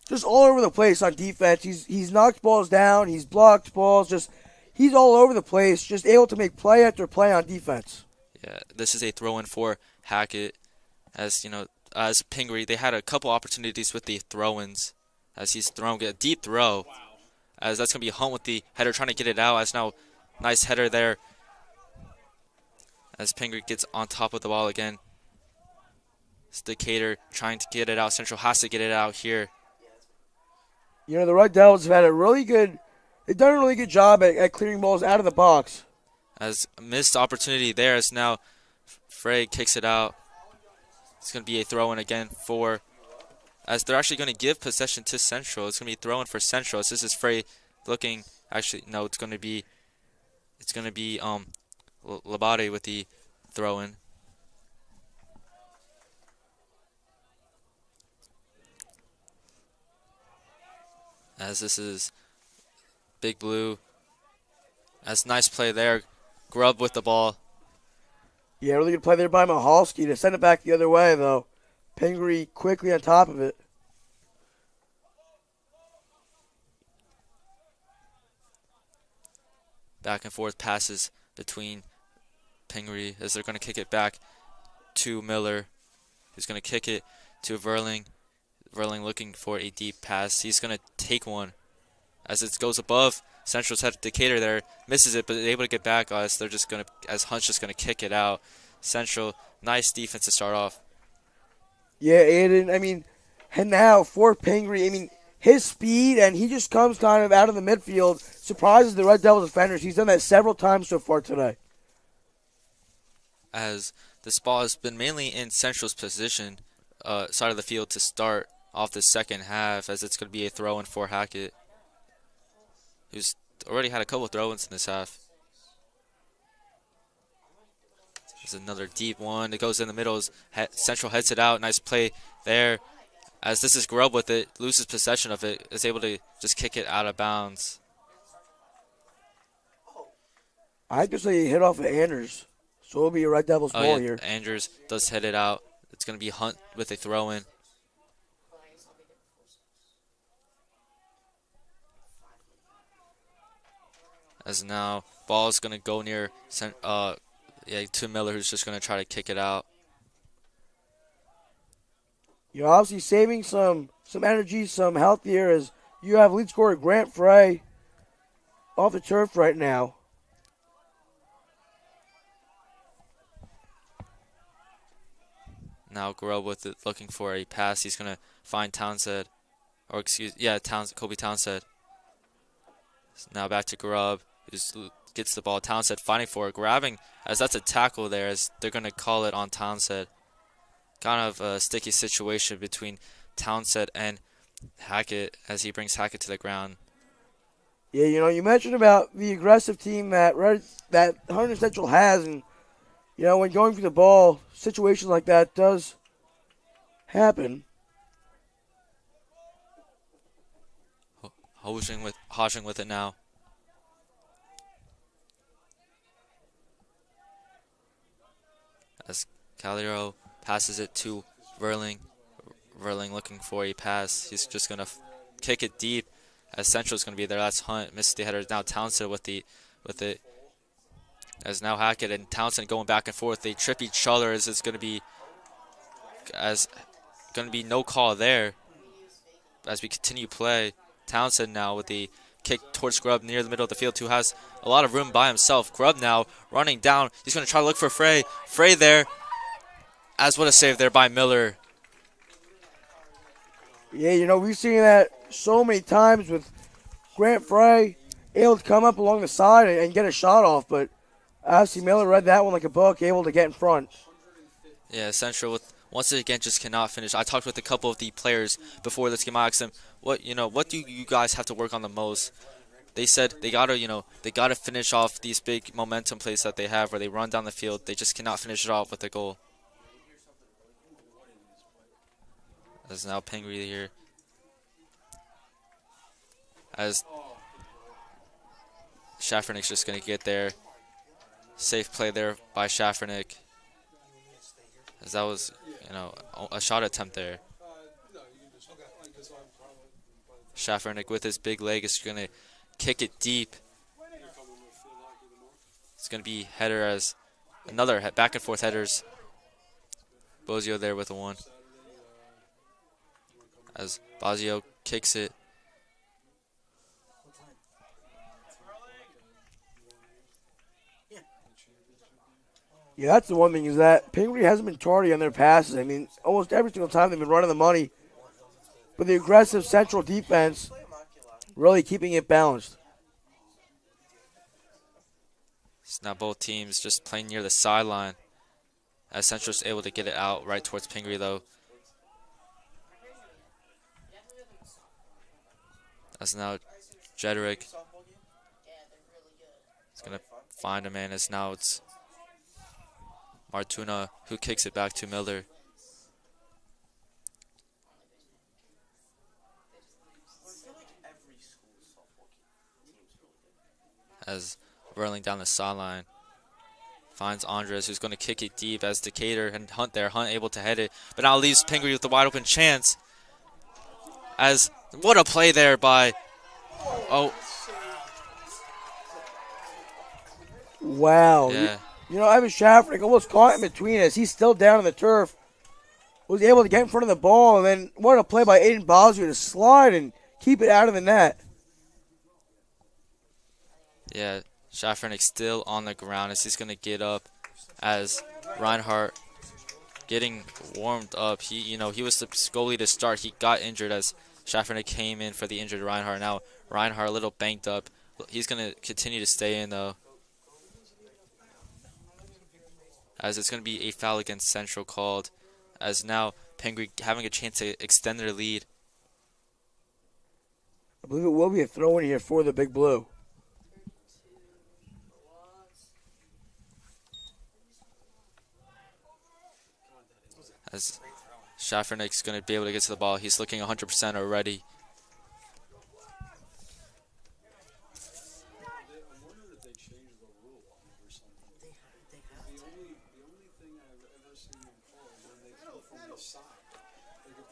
just all over the place on defense. He's knocked balls down. He's blocked balls. He's all over the place, just able to make play after play on defense. Yeah, this is a throw-in for Hackett. As Pingry, they had a couple opportunities with the throw-ins. As he's thrown a deep throw. As that's going to be Hunt with the header trying to get it out. As now, nice header there. As Pingry gets on top of the ball again. It's Decatur trying to get it out. Central has to get it out here. The Red Devils have had they've done a really good job at clearing balls out of the box. As a missed opportunity there, as now Frey kicks it out. It's going to be a throw-in again as they're actually going to give possession to Central. It's going to be throw-in for Central. As this is Frey looking, actually, no, it's going to be Labate with the throw-in. As this is Big Blue. As nice play there. Grubb with the ball. Yeah, really good play there by Mahalski to send it back the other way, though. Pingry quickly on top of it. Back and forth passes between Pingry as they're going to kick it back to Miller. He's going to kick it to Verling. Verling looking for a deep pass. He's going to take one as it goes above Central's head. Decatur there misses it, but able to get back as Hunt's just going to kick it out. Central, nice defense to start off. Yeah, Aiden, and now for Pingry, his speed, and he just comes kind of out of the midfield, surprises the Red Devils defenders. He's done that several times so far today. As this ball has been mainly in Central's position, side of the field to start off the second half, as it's going to be a throw-in for Hackett, who's already had a couple throw-ins in this half. There's another deep one. It goes in the middle. Central heads it out. Nice play there. As this is Grubb with it, loses possession of it, is able to just kick it out of bounds. I could say he hit off of Anders, so it'll be a Red Devils ball here. Anders does head it out. It's going to be Hunt with a throw-in. As now, ball is going to go near to Miller, who's just going to try to kick it out. You're obviously saving some energy, some health here, as you have lead scorer Grant Frey off the turf right now. Now Grubb with it, looking for a pass. He's going to find Townsend. Kobe Townsend. Now back to Grubb. Who gets the ball. Townsend fighting for it, grabbing, as that's a tackle there, as they're going to call it on Townsend. Kind of a sticky situation between Townsend and Hackett as he brings Hackett to the ground. Yeah, you mentioned about the aggressive team that Hunterdon Central has, and when going for the ball, situations like that does happen. Hodging with it now. As Calero passes it to Verling. Verling looking for a pass. He's just going to kick it deep as Central's going to be there. That's Hunt. Missed the header. Now Townsend with it. As now Hackett and Townsend going back and forth. They trip each other as it's going to be no call there. As we continue play, Townsend now with the kick towards Grubb near the middle of the field, who has a lot of room by himself. Grubb now running down. He's going to try to look for Frey. Frey there. As what a save there by Miller. Yeah, we've seen that so many times with Grant Frey able to come up along the side and get a shot off, but obviously Miller read that one like a book, able to get in front. Yeah, Central once again just cannot finish. I talked with a couple of the players before this game. I asked them, what do you guys have to work on the most? They said they gotta finish off these big momentum plays that they have where they run down the field. They just cannot finish it off with a goal. As now Pingry here. As Schaffernick's just going to get there. Safe play there by Schaffernick. As that was, a shot attempt there. Schaffernick with his big leg is going to kick it deep. It's going to be header as another back and forth headers. Bozio there with a one. As Bozio kicks it. Yeah, that's the one thing is that Pingry hasn't been tardy on their passes. I mean, almost every single time they've been running the money. But the aggressive Central defense really keeping it balanced. So now both teams just playing near the sideline. As Central's able to get it out right towards Pingry, though. As now Jedrick is going to find a man as now it's Martuna who kicks it back to Miller. As rolling down the sideline finds Andres who's going to kick it deep as Decatur and Hunt there. Hunt able to head it, but now leaves Pingry with the wide open chance. As what a play there by Wow. Yeah. Evan Schaffernick almost caught in between us. He's still down on the turf. Was able to get in front of the ball, and then what a play by Aiden Boswell to slide and keep it out of the net. Yeah, Schaffernick still on the ground as he's going to get up as Reinhardt getting warmed up. He was the goalie to start. He got injured as Schaffernick came in for the injured Reinhardt. Now Reinhardt a little banked up. He's going to continue to stay in, though. As it's going to be a foul against Central called, as now Pingry having a chance to extend their lead. I believe it will be a throw-in here for the Big Blue. As Schaffernick's going to be able to get to the ball. He's looking 100% already.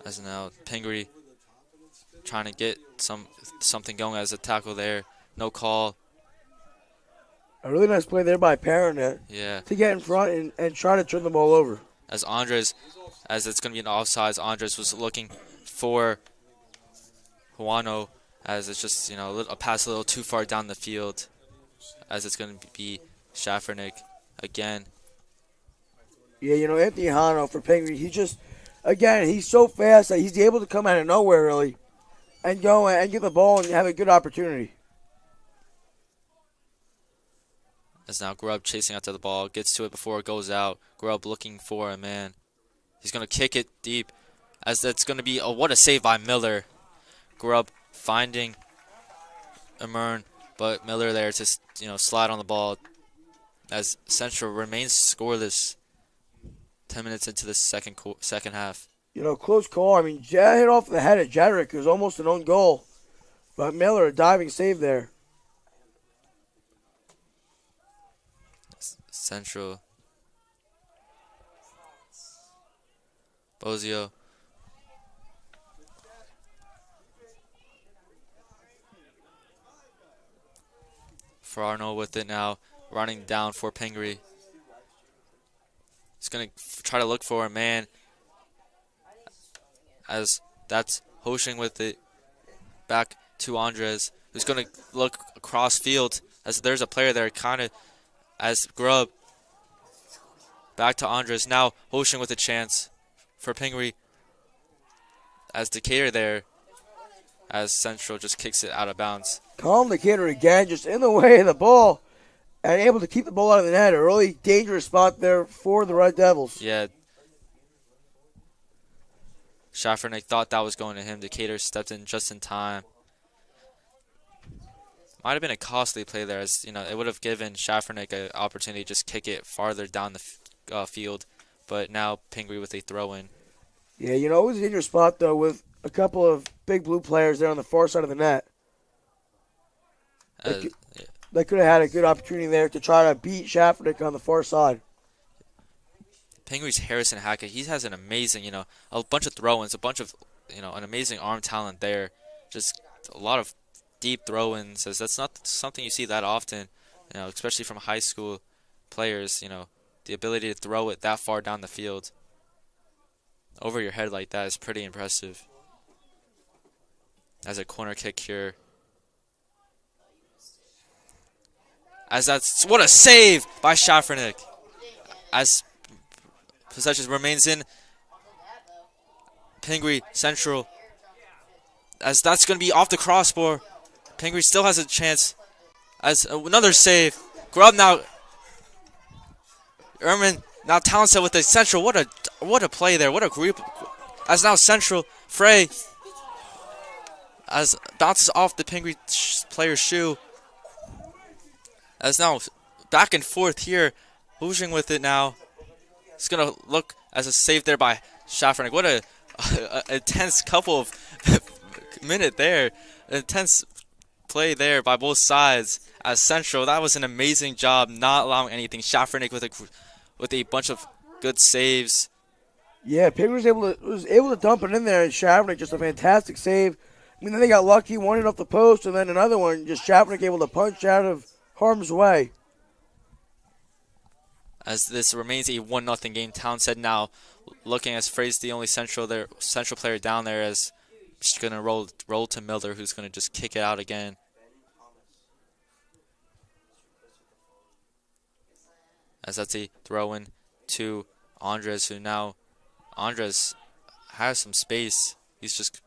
As now Pingry trying to get something going as a tackle there. No call. A really nice play there by Paranet. Yeah. To get in front and try to turn the ball over. As Andres, as it's going to be an offsides, Andres was looking for Juano as it's just, a pass a little too far down the field as it's going to be Schaffernick again. Yeah, Anthony Hano for Pingry, he's so fast that he's able to come out of nowhere, really, and go and get the ball and have a good opportunity. As now Grubb chasing after the ball, gets to it before it goes out. Grubb looking for a man. He's going to kick it deep, as that's going to be, what a save by Miller. Grubb finding Amern, but Miller there to, slide on the ball as Central remains scoreless 10 minutes into the second half. Close call. I mean, Jed hit off the head of Jedrick. It was almost an own goal. But Miller, a diving save there. Central. Bozio. Farno with it now, running down for Pingry. He's going to try to look for a man as that's Hoshing with it back to Andres. who's going to look across field as there's a player there kind of as Grubb. Back to Andres. Now Ocean with a chance for Pingry as Decatur there as Central just kicks it out of bounds. Calm Decatur again, just in the way of the ball and able to keep the ball out of the net. A really dangerous spot there for the Red Devils. Yeah. Schaffernick thought that was going to him. Decatur stepped in just in time. Might have been a costly play there, as it would have given Schaffernick an opportunity to just kick it farther down the field. But now Pingry with a throw-in. Yeah, it was a dangerous spot, though, with a couple of big blue players there on the far side of the net. They could have had a good opportunity there to try to beat Schaffernick on the far side. Pingry's Harrison Hackett, he has an amazing, a bunch of throw-ins, a bunch of, an amazing arm talent there. Just a lot of deep throw-ins, as that's not something you see that often, especially from high school players, the ability to throw it that far down the field over your head like that is pretty impressive. As a corner kick here. What a save by Schaffernick. As possession remains in Pingry Central. As that's going to be off the crossbar. Pingry still has a chance. As another save. Grubb now. Ehrman now Townsend with the Central. What a play there. What a group. As now Central. Frey. As bounces off the Pingry player's shoe. As now back and forth here. Hoosiing with it now. It's going to look as a save there by Schaffernick. What a intense couple of minute there. Intense play there by both sides. As Central, that was an amazing job not allowing anything. Schaffernick with a bunch of good saves. Yeah, Pingry was able to dump it in there, and Schaffernick just a fantastic save. Then they got lucky, one hit off the post, and then another one, just Schaffernick able to punch out of harm's way. As this remains a 1-0 game, Townsend now looking as Frey's the only central player down there, as just going to roll to Miller, who's going to just kick it out again. As that's a throw-in to Andres, who now Andres has some space. He's just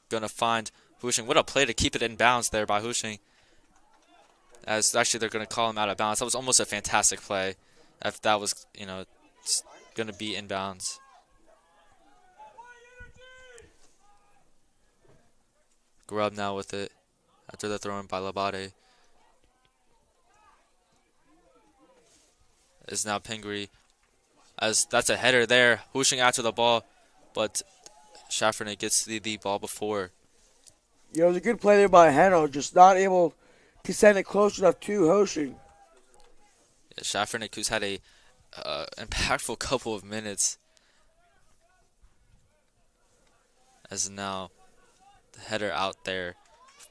going to find Hushing. What a play to keep it in bounds there by Hushing. As actually they're going to call him out of bounds. That was almost a fantastic play. If that was, going to be in bounds. Grubb now with it after the throw-in by Labate. Is now Pingry. As that's a header there. Hushing after the ball, but Schaffernick gets the ball before. It was a good play there by Heno, just not able to send it close enough to Hushing. Yeah, Schaffernick, who's had a impactful couple of minutes. As now the header out there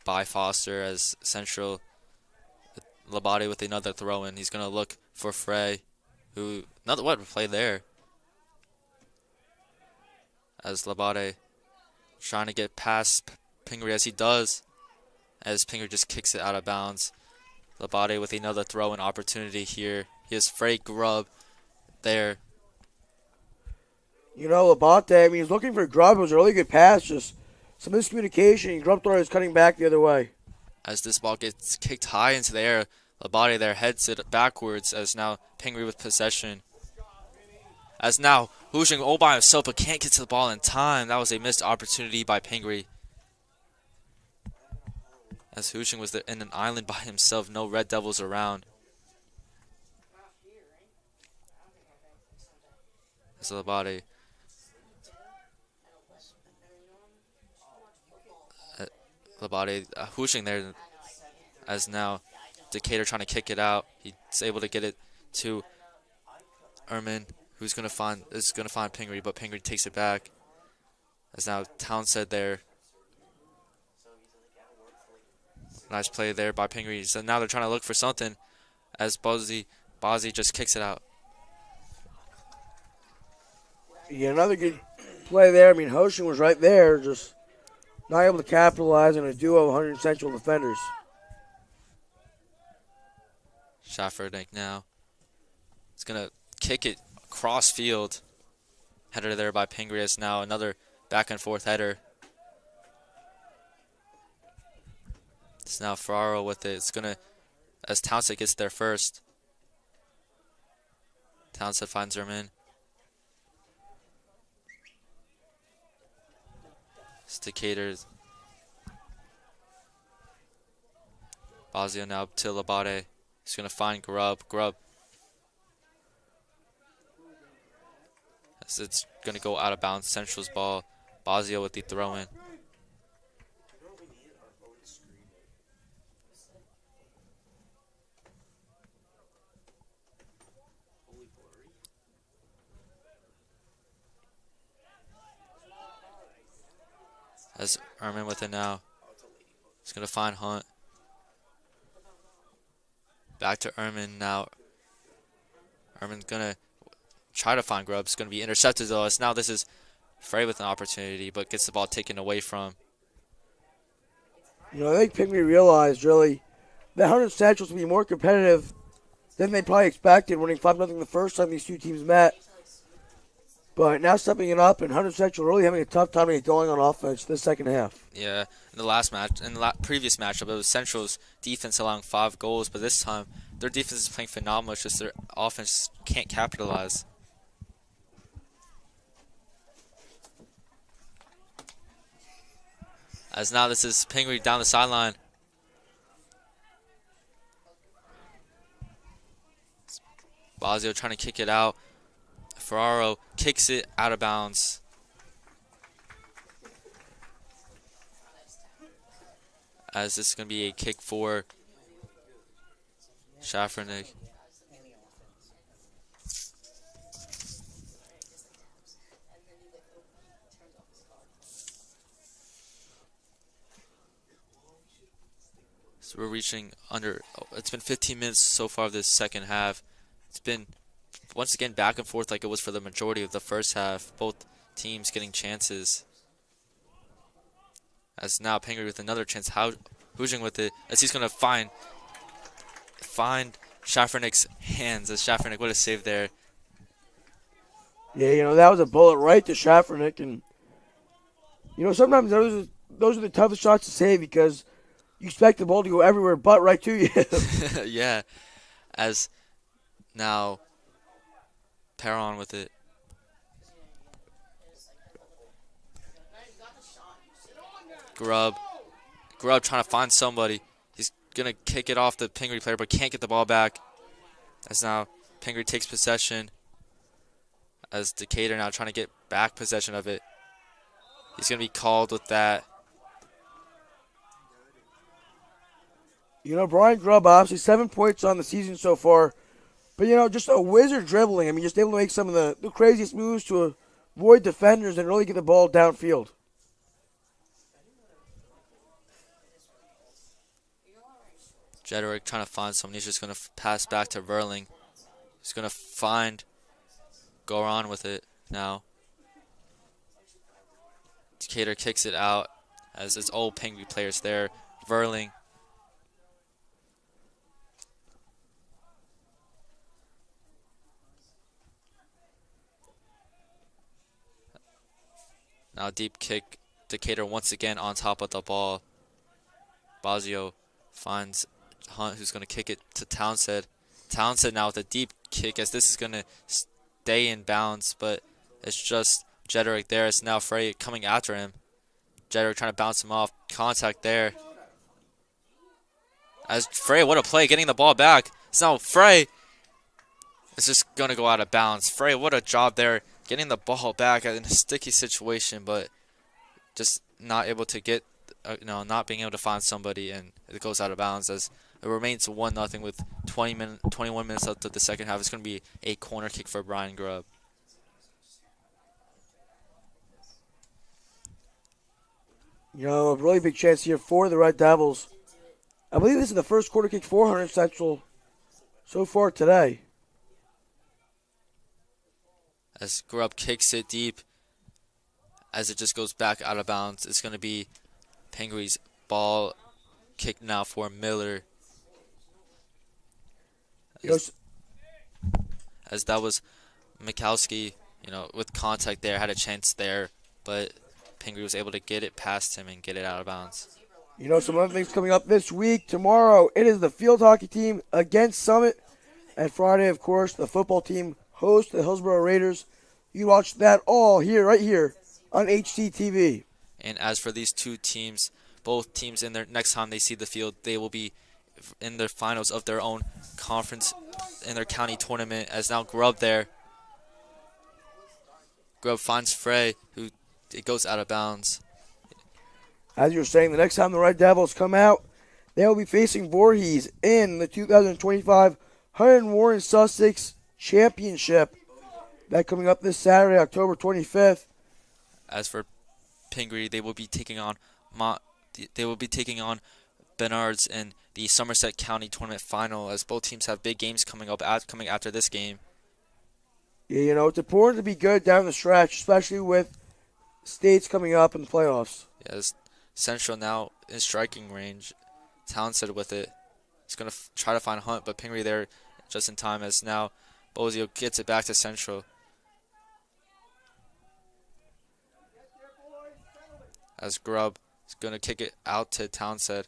by Foster, as Central Labate with another throw-in. He's going to look for Frey, who, what a play there. As Labate trying to get past Pingry as he does, as Pingry just kicks it out of bounds. Labate with another throw-in opportunity here. He has Frey, Grubb there. Labate, he's looking for Grubb. It was a really good pass, just some miscommunication. Grubb thought he was cutting back the other way. As this ball gets kicked high into the air, Labate there heads it backwards, as now Pingry with possession. As now Hushing all by himself but can't get to the ball in time. That was a missed opportunity by Pingry. As Hushing was in an island by himself, no Red Devils around. As Labate. Hushing there, as now Decatur trying to kick it out. He's able to get it to Ehrman, who's going to find Pingry, but Pingry takes it back. As now Townsend there. Nice play there by Pingry. So now they're trying to look for something, as Bozzi just kicks it out. Yeah, another good play there. Hushing was right there, just not able to capitalize on a duo of Hunterdon Central defenders. Schaffernick now. He's going to kick it cross field. Header there by Pingry. It's now another back and forth header. It's now Ferraro with it. It's going to, as Townsend gets there first. Townsend finds Zerman. Decatur's. Bazio now to Labate. He's going to find Grubb. Grubb. As it's going to go out of bounds. Central's ball. Bazio with the throw in. As Erman with it now. He's going to find Hunt. Back to Erman now. Erman's going to try to find Grubb. It's going to be intercepted though. As now this is Frey with an opportunity, but gets the ball taken away from. You know, I think Pingry realized really that Hunterdon Central will be more competitive than they probably expected, winning 5-0 the first time these two teams met. But now stepping it up, and Hunterdon Central really having a tough time to get going on offense this second half. Yeah, in the previous matchup, it was Central's defense allowing 5 goals, but this time their defense is playing phenomenal. It's just their offense can't capitalize. As now this is Pingry down the sideline. Bazio trying to kick it out. Ferraro kicks it out of bounds. As this is going to be a kick for Schaffernick. So we're reaching under, it's been 15 minutes so far of this second half. It's been once again back and forth like it was for the majority of the first half. Both teams getting chances. As now Pingry with another chance. Hoojing with it as he's going to find Schaffernick's hands. As Schaffernick, what a save there. Yeah, you know, that was a bullet right to Schaffernick. And, you know, sometimes those are the toughest shots to save because you expect the ball to go everywhere but right to you. Yeah. As now Perron with it. Grubb trying to find somebody. He's going to kick it off the Pingry player but can't get the ball back. As now Pingry takes possession. As Decatur now trying to get back possession of it. He's going to be called with that. You know, Brian Grubb, obviously 7 points on the season so far. But, you know, just a wizard dribbling. I mean, just able to make some of the craziest moves to avoid defenders and really get the ball downfield. Jederick trying to find someone. He's just going to pass back to Verling. He's going to find Goran with it now. Decatur kicks it out as his old Pingry players there. Verling. Now deep kick. Decatur once again on top of the ball. Bazio finds Hunt, who's going to kick it to Townsend. Townsend now with a deep kick as this is going to stay in bounds, but it's just Jederick there. It's now Frey coming after him. Jederick trying to bounce him off. Contact there. As Frey, what a play, getting the ball back. It's now Frey. It's just going to go out of bounds. Frey, what a job there, getting the ball back in a sticky situation, but just not able to get, not being able to find somebody, and it goes out of bounds as it remains 1-0 with 21 minutes left of the second half. It's going to be a corner kick for Brian Grubb. You know, a really big chance here for the Red Devils. I believe this is the first corner kick for Hunterdon Central so far today. As Grubb kicks it deep, as it just goes back out of bounds, it's going to be Pingry's ball kick now for Miller. You know, As that was Mikowski, with contact there, had a chance there, but Pingry was able to get it past him and get it out of bounds. some other things coming up this week. Tomorrow, it is the field hockey team against Summit. And Friday, of course, the football team hosts the Hillsborough Raiders. You watch that all right here on HCTV. And as for these two teams, both teams in their next time they see the field, they will be in their finals of their own conference in their county tournament. As now Grubb there. Grubb finds Frey, who it goes out of bounds. As you were saying, the next time the Red Devils come out, they will be facing Voorhees in the 2025 Hunterdon Warren Sussex Championship. That coming up this Saturday, October 25th. As for Pingry, they will be taking on Bernards in the Somerset County Tournament Final, as both teams have big games coming after this game. Yeah, it's important to be good down the stretch, especially with states coming up in the playoffs. Yes, Central now in striking range. Townsend with it. He's going to try to find Hunt, but Pingry there just in time, as now Bozio gets it back to Central. As Grubb is going to kick it out to Townsend.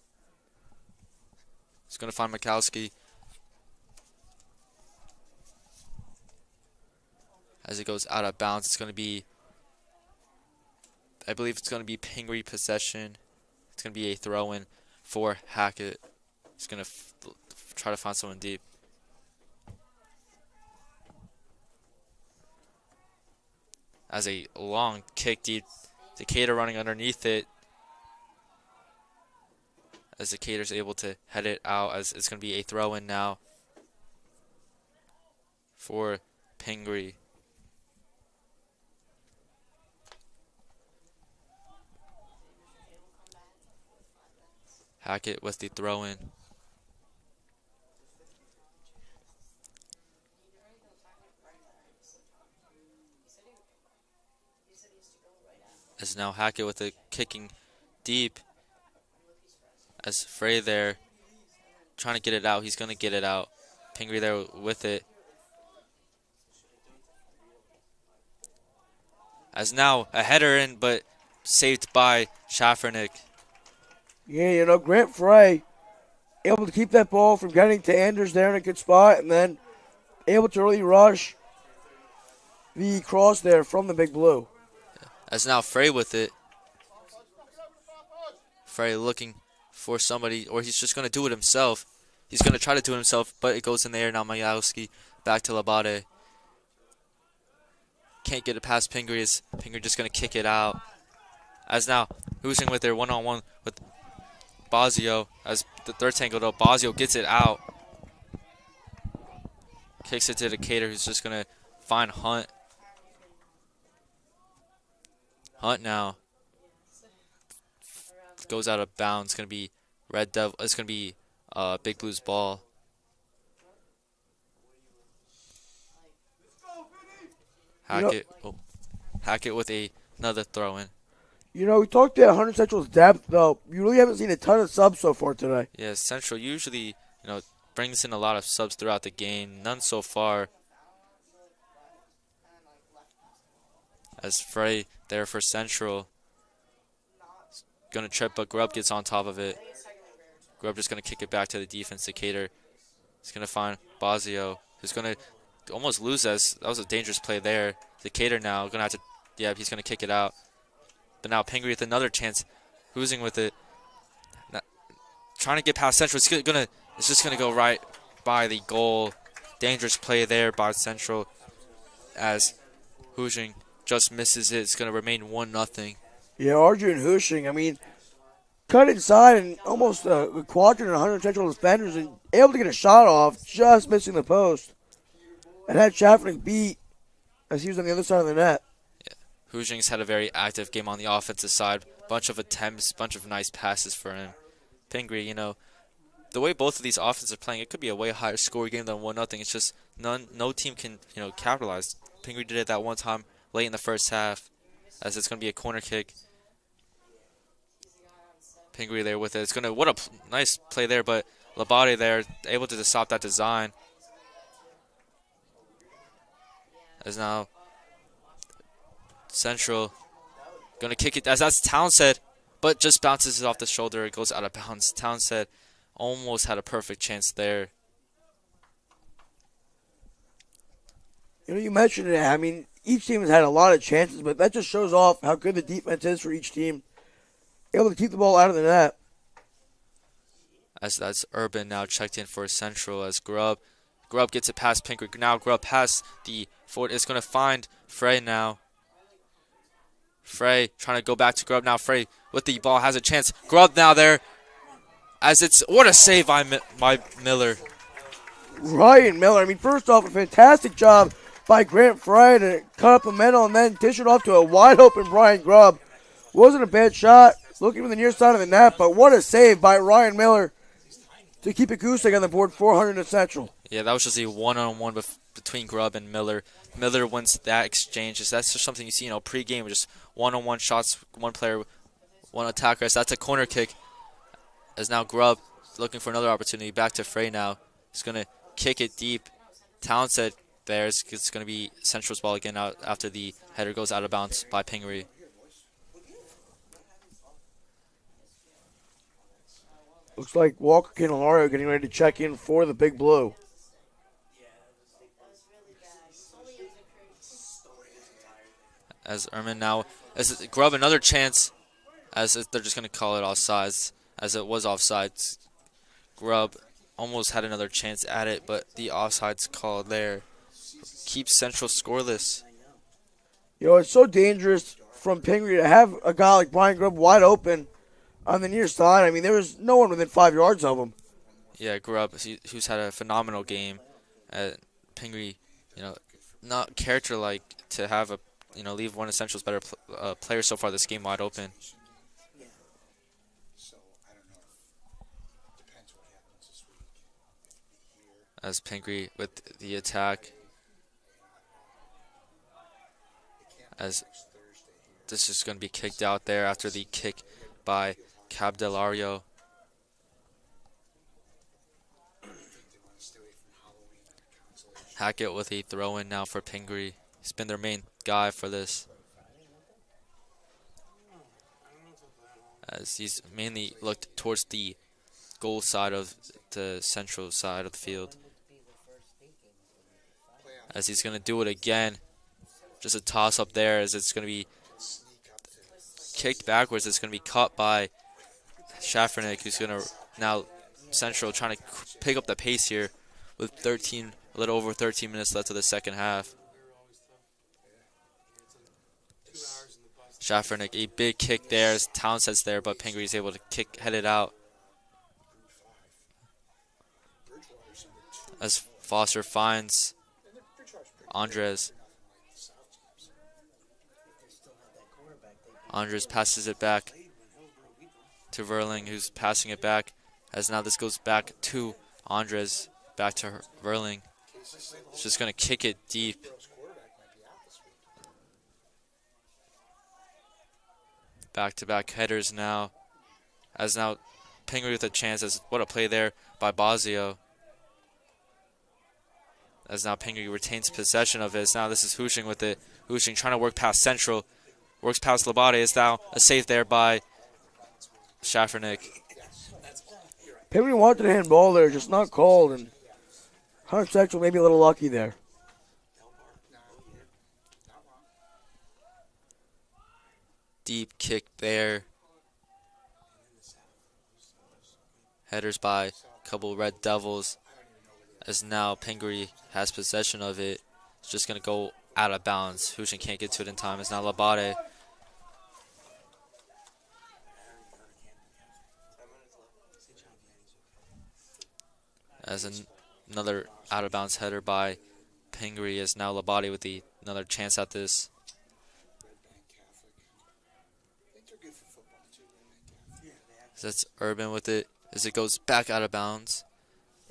He's going to find Mikowski. As it goes out of bounds, I believe it's going to be Pingry possession. It's going to be a throw-in for Hackett. He's going to try to find someone deep. As a long kick deep, Decatur running underneath it. As Decatur's able to head it out, as it's going to be a throw-in now for Pingry. Hackett with the throw-in. As now Hackett with the kicking deep. As Frey there trying to get it out. He's going to get it out. Pingry there with it. As now a header in, but saved by Schaffernick. Yeah, Grant Frey able to keep that ball from getting to Anders there in a good spot, and then able to really rush the cross there from the Big Blue. As now Frey with it. Frey looking for somebody, or he's just going to do it himself. He's going to try to do it himself, but it goes in the air. Now Majowski back to Labate. Can't get it past Pingry. Is Pingry just going to kick it out? As now Housing with their one-on-one with Bozio. As the third tangle though, Bozio gets it out. Kicks it to Decatur, who's just going to find Hunt. Hunt now goes out of bounds. It's going to be Red Devil. It's going to be Big Blue's ball. Hackett with another throw-in. We talked about Hunter Central's depth, though. You really haven't seen a ton of subs so far today. Yeah, Central usually, brings in a lot of subs throughout the game. None so far. As Frey there for Central. Going to trip, but Grubb gets on top of it. Grubb just going to kick it back to the defense. Decatur. He's going to find Bozio, who's going to almost lose us. That was a dangerous play there. Decatur now going to have to, he's going to kick it out. But now Pingry with another chance. Housing with it. Now, trying to get past Central. It's just going to go right by the goal. Dangerous play there by Central. As Housing just misses it. It's going to remain 1-0. Yeah, Arjun Hushing, cut inside and almost a quadrant of 100 Central defenders and able to get a shot off, just missing the post. And had Schaffernick beat as he was on the other side of the net. Yeah, Housing's had a very active game on the offensive side. Bunch of attempts, bunch of nice passes for him. Pingry, the way both of these offenses are playing, it could be a way higher score game than 1-0. It's just no team can, capitalize. Pingry did it that one time late in the first half, as it's going to be a corner kick. Pingry there with it. It's gonna what a nice play there, but Labate there able to stop that design. As now Central gonna kick it as that's Townsend, but just bounces it off the shoulder. It goes out of bounds. Townsend almost had a perfect chance there. You mentioned it. I mean, each team has had a lot of chances, but that just shows off how good the defense is for each team. Able to keep the ball out of the net. As that's Urban now checked in for Central as Grubb gets it past Pingry. Now Grubb past the forward is going to find Frey now. Frey trying to go back to Grubb now. Frey with the ball has a chance. Grubb now there. As it's what a save by Miller. Ryan Miller. I mean, first off, a fantastic job by Grant Frey to cut up the middle and then dish it off to a wide open Brian Grubb. Wasn't a bad shot. Looking from the near side of the net, but what a save by Ryan Miller to keep it goose egg on the board, 400 to Central. Yeah, that was just a one-on-one between Grubb and Miller. Miller wins that exchange. That's just something you see, pre-game, just one-on-one shots, one player, one attacker. So that's a corner kick. As now Grubb looking for another opportunity. Back to Frey now. He's going to kick it deep. Townsend there. It's going to be Central's ball again out after the header goes out of bounds by Pingry. Looks like Walker Candelario getting ready to check in for the Big Blue. As Erman now, as Grubb another chance, as they're just going to call it offsides, as it was offsides. Grubb almost had another chance at it, but the offsides call there keeps Central scoreless. It's so dangerous from Pingry to have a guy like Brian Grubb wide open on the near side. I mean, there was no one within 5 yards of him. Yeah, Grubb, who's had a phenomenal game. Pingry, not character-like to have leave one of Central's better players so far this game wide open. As Pingry with the attack. As this is going to be kicked out there after the kick by Cabdelario. Hackett with a throw-in now for Pingry. He's been their main guy for this. As he's mainly looked towards the goal side of the Central side of the field. As he's going to do it again. Just a toss-up there as it's going to be kicked backwards. It's going to be caught by Schaffernick, who's going to now Central trying to pick up the pace here with a little over 13 minutes left of the second half. Schaffernick, a big kick there as Townsend's there, but Pingry is able to head it out. As Foster finds Andres. Andres passes it back to Verling, who's passing it back. As now this goes back to Andres, back to Verling. He's just going to kick it deep. Back-to-back headers now. As now Pingry with a chance. As what a play there by Bazio. As now Pingry retains possession of it. Now this is Hushing with it. Hushing trying to work past Central. Works past Labate. It's now a save there by Schaffernick. Pingry wanted a handball there, just not called. And Hunter Central maybe a little lucky there. Deep kick there. Headers by a couple Red Devils. As now Pingry has possession of it. It's just going to go out of bounds. Hushing can't get to it in time. It's now Labate. As another out of bounds header by Pingry. Is now Labate with another chance at this. That's Urban with it as it goes back out of bounds.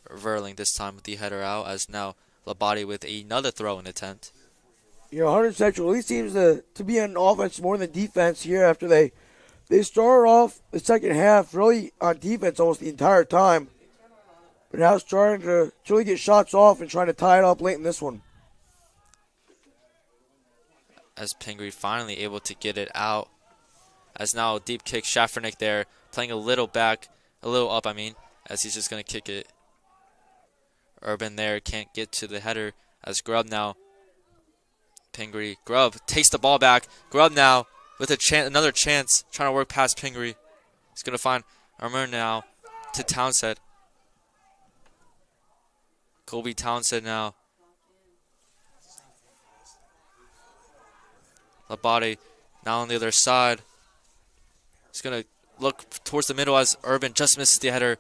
Verling this time with the header out, as now Labate with another throw-in attempt. Hunter Central at least seems to be on offense more than defense here after they They started off the second half really on defense almost the entire time, but now starting to really get shots off and trying to tie it up late in this one. As Pingry finally able to get it out. As now a deep kick, Schaffernick there, playing a little back, a little up, as he's just going to kick it. Urban there, can't get to the header, as Grubb now. Pingry, Grubb takes the ball back. Grubb now with another chance, trying to work past Pingry. He's going to find Armour now to Townsend. Colby Townsend now. Labate now on the other side. He's going to look towards the middle as Urban just misses the header.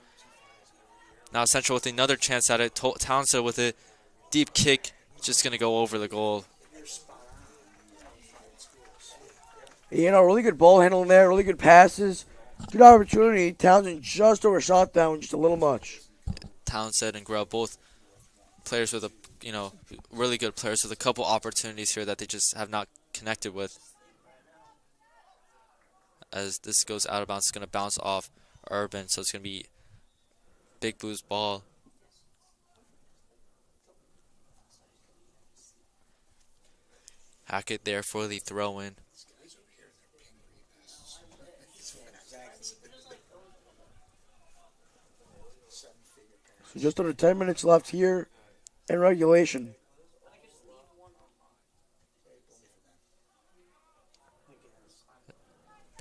Now Central with another chance at it. Townsend with a deep kick. Just going to go over the goal. Really good ball handling there, really good passes. Good opportunity. Townsend just overshot that one just a little much. Townsend and Grubb, both players with really good players with a couple opportunities here that they just have not connected with. As this goes out of bounds, it's going to bounce off Urban, so it's going to be Big Blue's ball. Hackett there for the throw-in. So just under 10 minutes left here in regulation.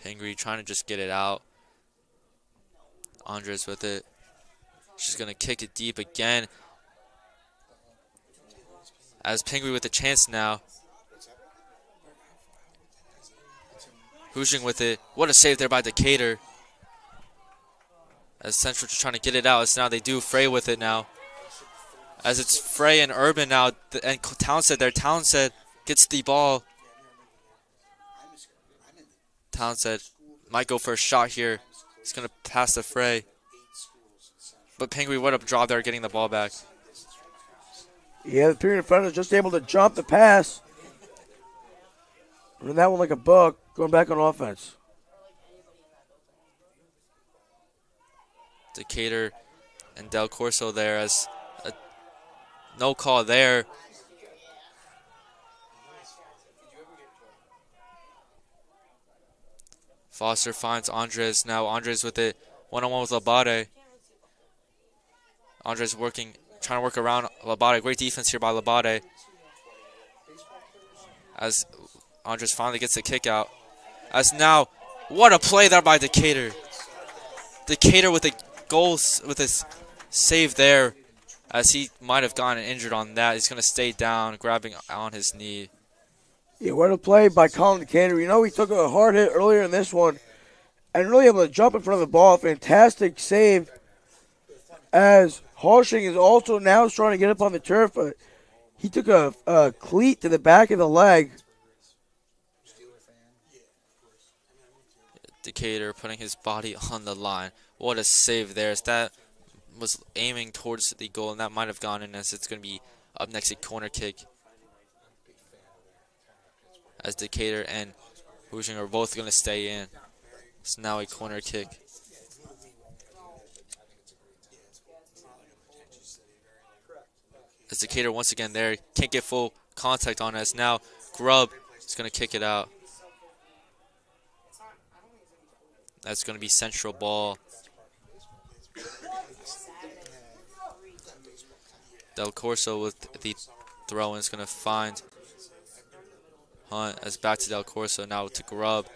Pingry trying to just get it out. Andres with it. She's going to kick it deep again. As Pingry with a chance now. Hoosiing with it. What a save there by Decatur. As Central just trying to get it out. As now they do Frey with it now. As it's Frey and Urban now. And Townsend there. Townsend gets the ball. Townsend might go for a shot here. He's going to pass to Frey. But Pingry, what a job there getting the ball back. Yeah, the Pingry defender is just able to jump the pass. Running that one like a buck, going back on offense. Decatur and Del Corso there as no call there. Foster finds Andres. Now Andres with it. One-on-one with Labate. Andres trying to work around Labate. Great defense here by Labate. As Andres finally gets the kick out. As now, what a play there by Decatur. Decatur with a goal, with his save there. As he might have gotten injured on that. He's going to stay down, grabbing on his knee. Yeah, what a play by Colin Decatur. He took a hard hit earlier in this one and really able to jump in front of the ball. Fantastic save as Halshing is also now trying to get up on the turf, but he took a cleat to the back of the leg. Decatur putting his body on the line. What a save there. As that was aiming towards the goal, and that might have gone in, as it's going to be up next a corner kick. As Decatur and Hoosinger are both going to stay in. It's now a corner kick. As Decatur once again there, can't get full contact on us. Now Grubb is going to kick it out. That's going to be Central ball. Del Corso with the throw-in is going to find Hunt, as back to Del Corso, now to Grubb.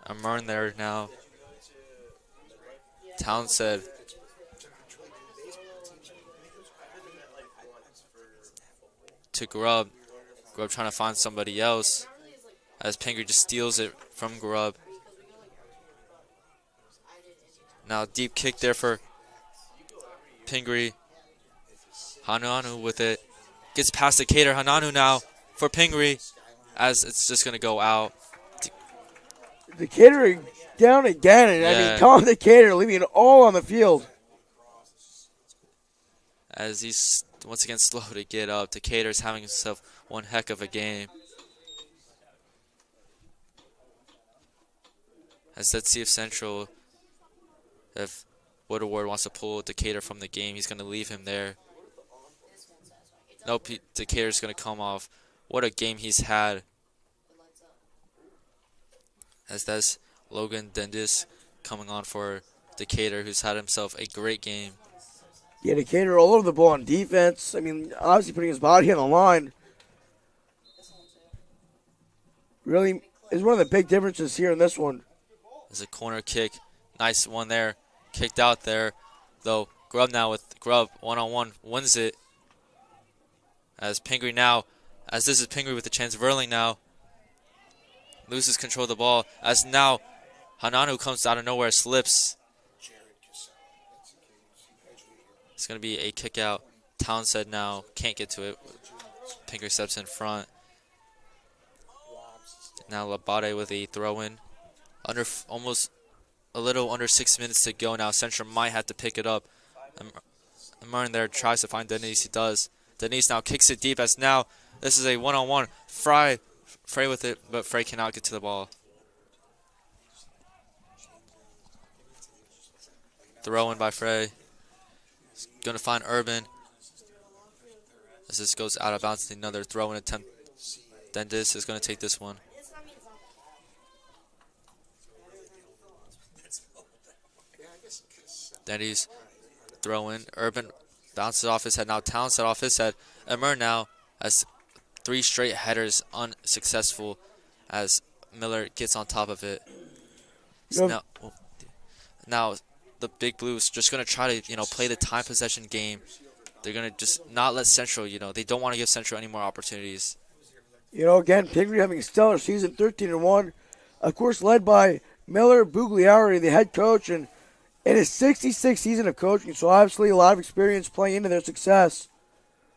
Amern there now. Townsend. To Grubb. Grubb trying to find somebody else. As Pingry just steals it from Grubb. Now deep kick there for Pingry. Hananu with it. Gets past Decatur. Hananu now for Pingry. As it's just going to go out. Decatur down again. And Colin Decatur leaving it all on the field. As he's once again slow to get up. Decatur's having himself one heck of a game. As let's see if Central, if Woodward wants to pull Decatur from the game, he's going to leave him there. Nope, Decatur's going to come off. What a game he's had. As that's Logan Dendis coming on for Decatur, who's had himself a great game. Yeah, Decatur all over the ball on defense. I mean, obviously putting his body on the line. Really is one of the big differences here in this one. There's a corner kick. Nice one there. Kicked out there. Though Grubb now with Grubb one-on-one wins it. As Pingry now, as this is Pingry with the chance of Verling now. Loses control of the ball. As now Hananu comes out of nowhere, slips. It's going to be a kick out. Townsend now can't get to it. Pingry steps in front. Now Labate with a throw-in. Almost a little under 6 minutes to go now. Central might have to pick it up. Martin there tries to find Denise. He does. Denise now kicks it deep as now this is a one-on-one. Frey with it, but Frey cannot get to the ball. Throw-in by Frey. He's going to find Urban. As this goes out of bounds, another throw-in attempt. Dendis is going to take this one. Denny's throw in. Urban bounces off his head. Now Townsend off his head. Emmer now has 3 straight headers unsuccessful as Miller gets on top of it. So now the Big Blues just going to try to, play the time possession game. They're going to just not let Central, they don't want to give Central any more opportunities. Again, Pingry having a stellar season, 13-1. Of course, led by Miller Bugliari, the head coach, and in his 66th season of coaching, so obviously a lot of experience playing into their success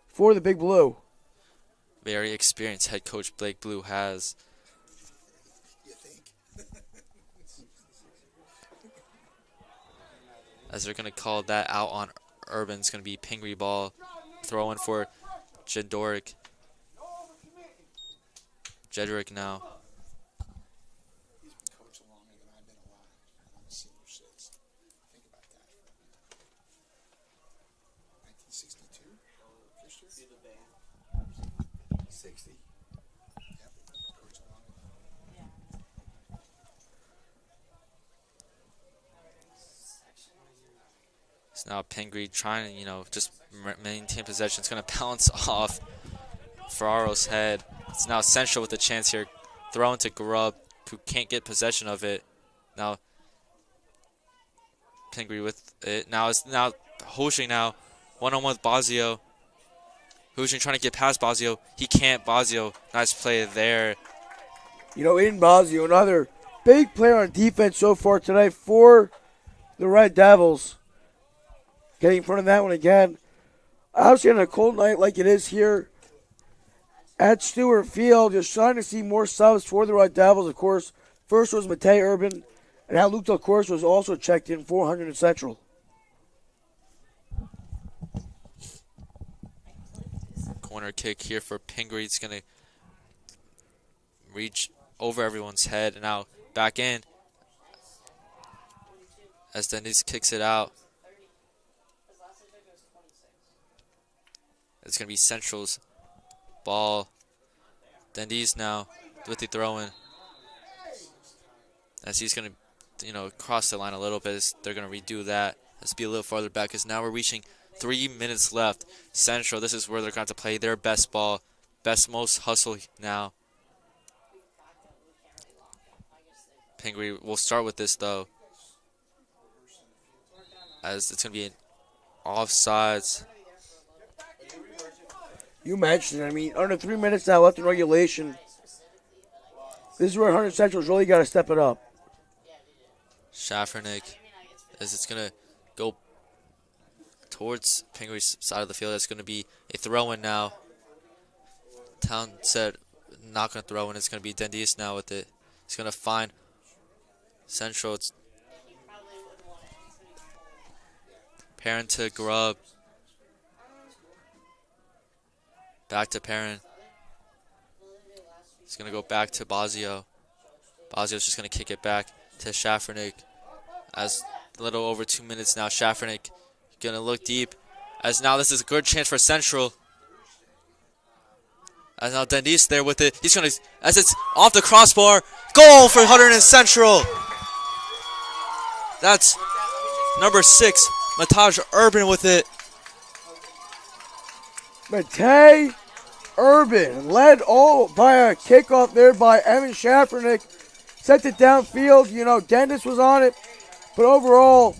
for the Big Blue. Very experienced head coach Blake Blue has. As they're going to call that out on Urban, it's going to be Pingry ball. Throw in for Jedorick. Jedrick now. So now Pingry trying to, just maintain possession. It's going to bounce off Ferraro's head. It's now Central with the chance here. Throw into Grubb, who can't get possession of it. Now Pingry with it. Now it's Hoshing now. One-on-one with Bazio. Hoshing trying to get past Bazio. He can't. Bazio, nice play there. Aiden Bazio, another big player on defense so far tonight for the Red Devils. Getting in front of that one again. Obviously on a cold night like it is here at Stewart Field, just trying to see more subs for the Red Devils. Of course, first was Matei Urban, and now Luke Del Corso was also checked in 400 Central. Corner kick here for Pingry. It's going to reach over everyone's head. And now back in as Denise kicks it out. It's going to be Central's ball. Dendy's now with the throw-in. As he's going to, cross the line a little bit. They're going to redo that. Let's be a little farther back because now we're reaching 3 minutes left. Central, this is where they're going to play their best ball. Most hustle now. Pingry will start with this, though. As it's going to be an offsides. You mentioned it. Under 3 minutes now left in regulation. This is where Hunter Central's really got to step it up. Schaffernick, as it's going to go towards Pingry's side of the field. That's going to be a throw-in now. Town said not going to throw in. It's going to be Dendis now with it. He's going to find Central. It's Perrin to Grubb. Back to Perrin. He's going to go back to Bazio. Bazio's just going to kick it back. to Schaffernick. As a little over 2 minutes now, Schaffernick gonna look deep. As now this is a good chance for Central. As now Denise there with it. He's gonna, as it's off the crossbar. Goal for Hunterdon Central. That's number 6, Mataj Urban with it. Matej Urban led all by a kickoff there by Evan Schaffernick. Sent it downfield. You know, Dennis was on it. But overall,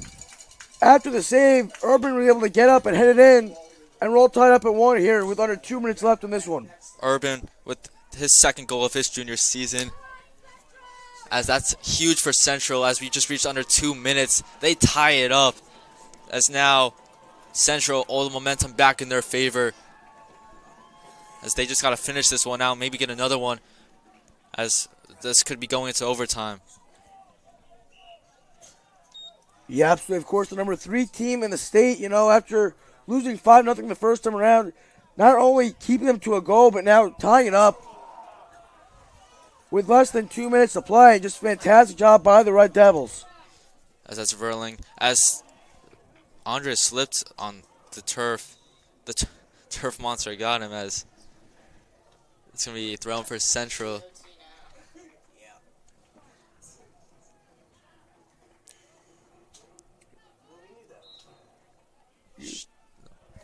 after the save, Urban was able to get up and head it in and roll tied up at 1 here with under 2 minutes left in this one. Urban with his second goal of his junior season. As that's huge for Central as we just reached under 2 minutes. They tie it up. As now Central, all the momentum back in their favor. As they just got to finish this one out, maybe get another one. As this could be going into overtime. Yeah, absolutely. Of course, the number 3 team in the state, you know, after losing 5-0 the first time around, not only keeping them to a goal, but now tying it up with less than 2 minutes to play. Just fantastic job by the Red Devils. As that's Verling. As Andre slipped on the turf. The turf monster got him as it's going to be thrown for Central.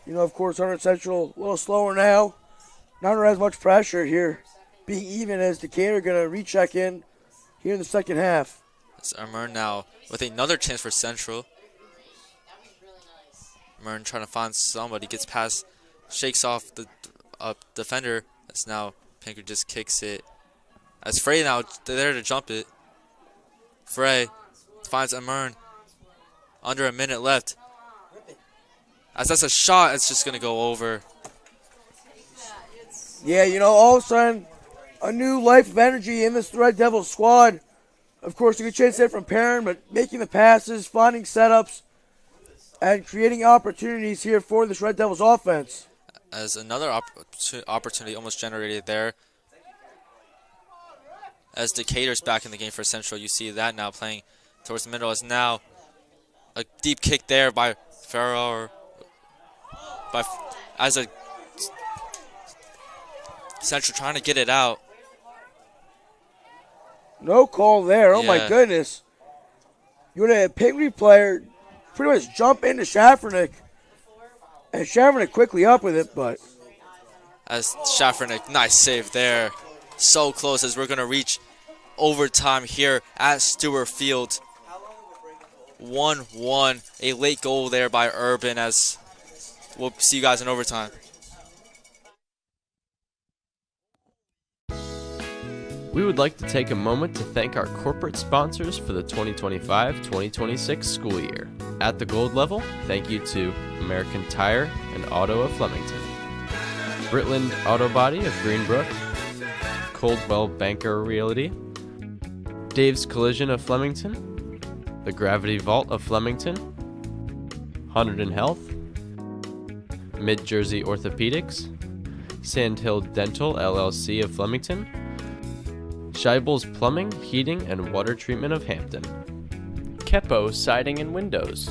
You know, of course, Hunterdon Central a little slower now. Not under as much pressure here. Being even as Decatur going to recheck in here in the second half. It's Amern now with another chance for Central. Amern trying to find somebody. Gets past, shakes off the defender. That's now Pingry just kicks it. As Frey now there to jump it. Frey finds Amern. Under a minute left. As that's a shot, it's just going to go over. Yeah, you know, all of a sudden, a new life of energy in this Red Devils squad. Of course, a good chance there from Perrin, but making the passes, finding setups, and creating opportunities here for this Red Devils offense. As another opportunity almost generated there. As Decatur's back in the game for Central, you see that now playing towards the middle. As now a deep kick there by Farrow. As a Central trying to get it out. No call there. Oh, my Yeah. goodness. You had a Pingry player pretty much jump into Schaffernick. And Schaffernick quickly up with it, but As Schaffernick, nice save there. So close as we're going to reach overtime here at Stewart Field. 1-1. A late goal there by Urban as we'll see you guys in overtime. We would like to take a moment to thank our corporate sponsors for the 2025-2026 school year. At the gold level, thank you to American Tire and Auto of Flemington, Britland Auto Body of Greenbrook, Coldwell Banker Realty, Dave's Collision of Flemington, the Gravity Vault of Flemington, Hunterdon Health, Mid-Jersey Orthopedics, Sandhill Dental LLC of Flemington, Scheibel's Plumbing, Heating, and Water Treatment of Hampton, Kepo Siding and Windows.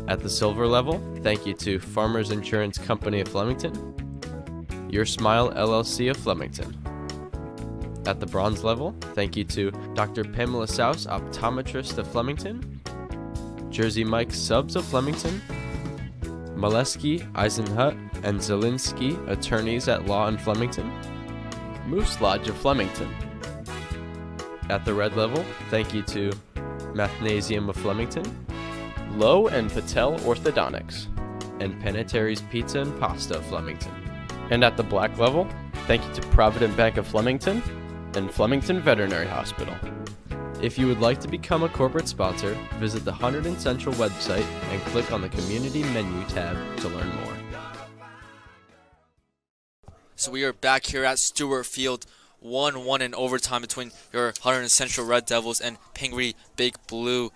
At the silver level, thank you to Farmers Insurance Company of Flemington, Your Smile LLC of Flemington. At the bronze level, thank you to Dr. Pamela Souse, Optometrist of Flemington, Jersey Mike Subs of Flemington, Molesky, Eisenhut, and Zielinski, Attorneys at Law in Flemington, Moose Lodge of Flemington. At the red level, thank you to Mathnasium of Flemington, Lowe and Patel Orthodontics, and Panettieri's Pizza and Pasta of Flemington. And at the black level, thank you to Provident Bank of Flemington and Flemington Veterinary Hospital. If you would like to become a corporate sponsor, visit the Hunterdon Central website and click on the Community Menu tab to learn more. So we are back here at Stewart Field, 1-1 in overtime between your Hunterdon Central Red Devils and Pingry Big Blue.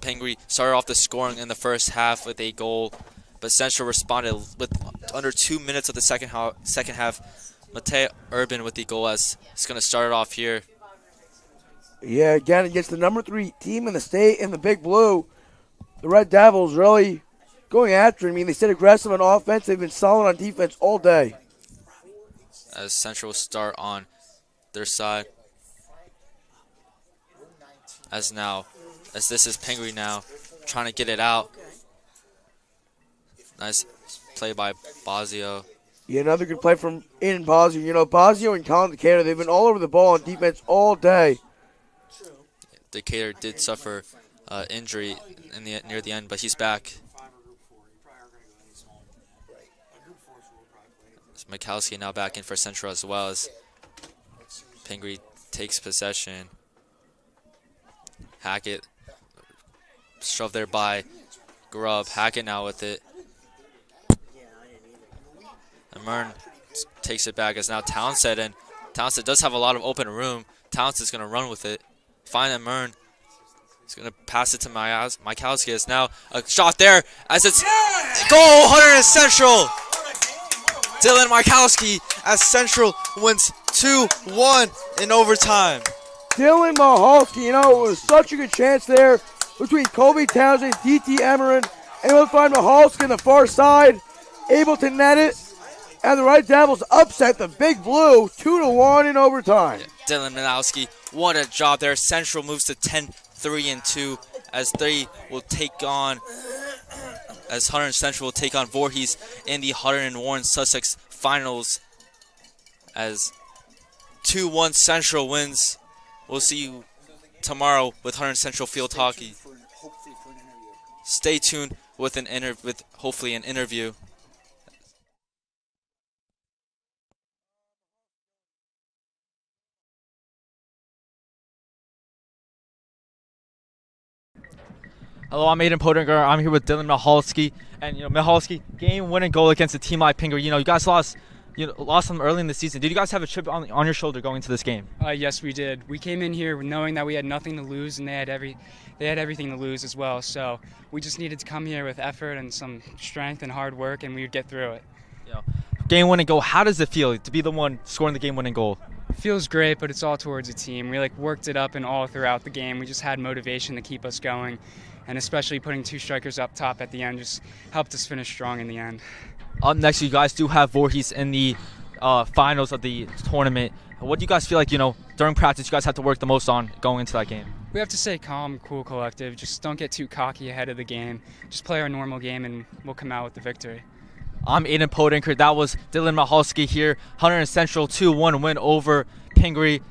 Pingry started off the scoring in the first half with a goal, but Central responded with under 2 minutes of the second half. Matej Urban with the goal as he's going to start it off here. Yeah, again, against the number 3 team in the state in the Big Blue, the Red Devils really going after it. I mean, they stayed aggressive on offense. They've been solid on defense all day. As Central will start on their side. As this is Pingry now, trying to get it out. Nice play by Bazio. Yeah, another good play from Aiden Bazio. You know, Bazio and Colin Decatur, they've been all over the ball on defense all day. Decatur did suffer injury near the end, but he's back. Mikowski now back in for Central as well as Pingry takes possession. Hackett shoved there by Grubb. Hackett now with it. And Mern takes it back as now Townsend, and Townsend does have a lot of open room. Townsend's going to run with it. Find Mern. He's going to pass it to Mikowski. It's now a shot there as it's goal, Hunterdon Central. Dylan Mikowski as Central wins 2-1 in overtime. Dylan Mahalski, you know, it was such a good chance there between Colby Townsend, D.T. Emeren, and we'll find Mahalski on the far side, able to net it. And the Red Devils upset the Big Blue 2-1 in overtime. Dylan Milowski, what a job there. Central moves to 10-3-2 as they will take on, as Hunterdon Central will take on Voorhees in the Hunterdon Warren Sussex finals. As 2-1 Central wins. We'll see you tomorrow with Hunterdon Central Field Hockey. Stay tuned with hopefully an interview. Hello, I'm Aiden Potinger. I'm here with Dylan Mihalski. And, Mihalski, game-winning goal against a team like Pingry. You guys lost them early in the season. Did you guys have a chip on your shoulder going into this game? Yes, we did. We came in here knowing that we had nothing to lose, and they had everything to lose as well. So we just needed to come here with effort and some strength and hard work, and we would get through it. Game-winning goal. How does it feel to be the one scoring the game-winning goal? It feels great, but it's all towards a team. We worked it up and all throughout the game. We just had motivation to keep us going. And especially putting 2 strikers up top at the end just helped us finish strong in the end. Up next, you guys do have Voorhees in the finals of the tournament. What do you guys feel like, during practice you guys have to work the most on going into that game? We have to stay calm, cool, collective. Just don't get too cocky ahead of the game. Just play our normal game and we'll come out with the victory. I'm Aiden Potinker. That was Dylan Mihalski here. Hunterdon Central 2-1 win over Pingry.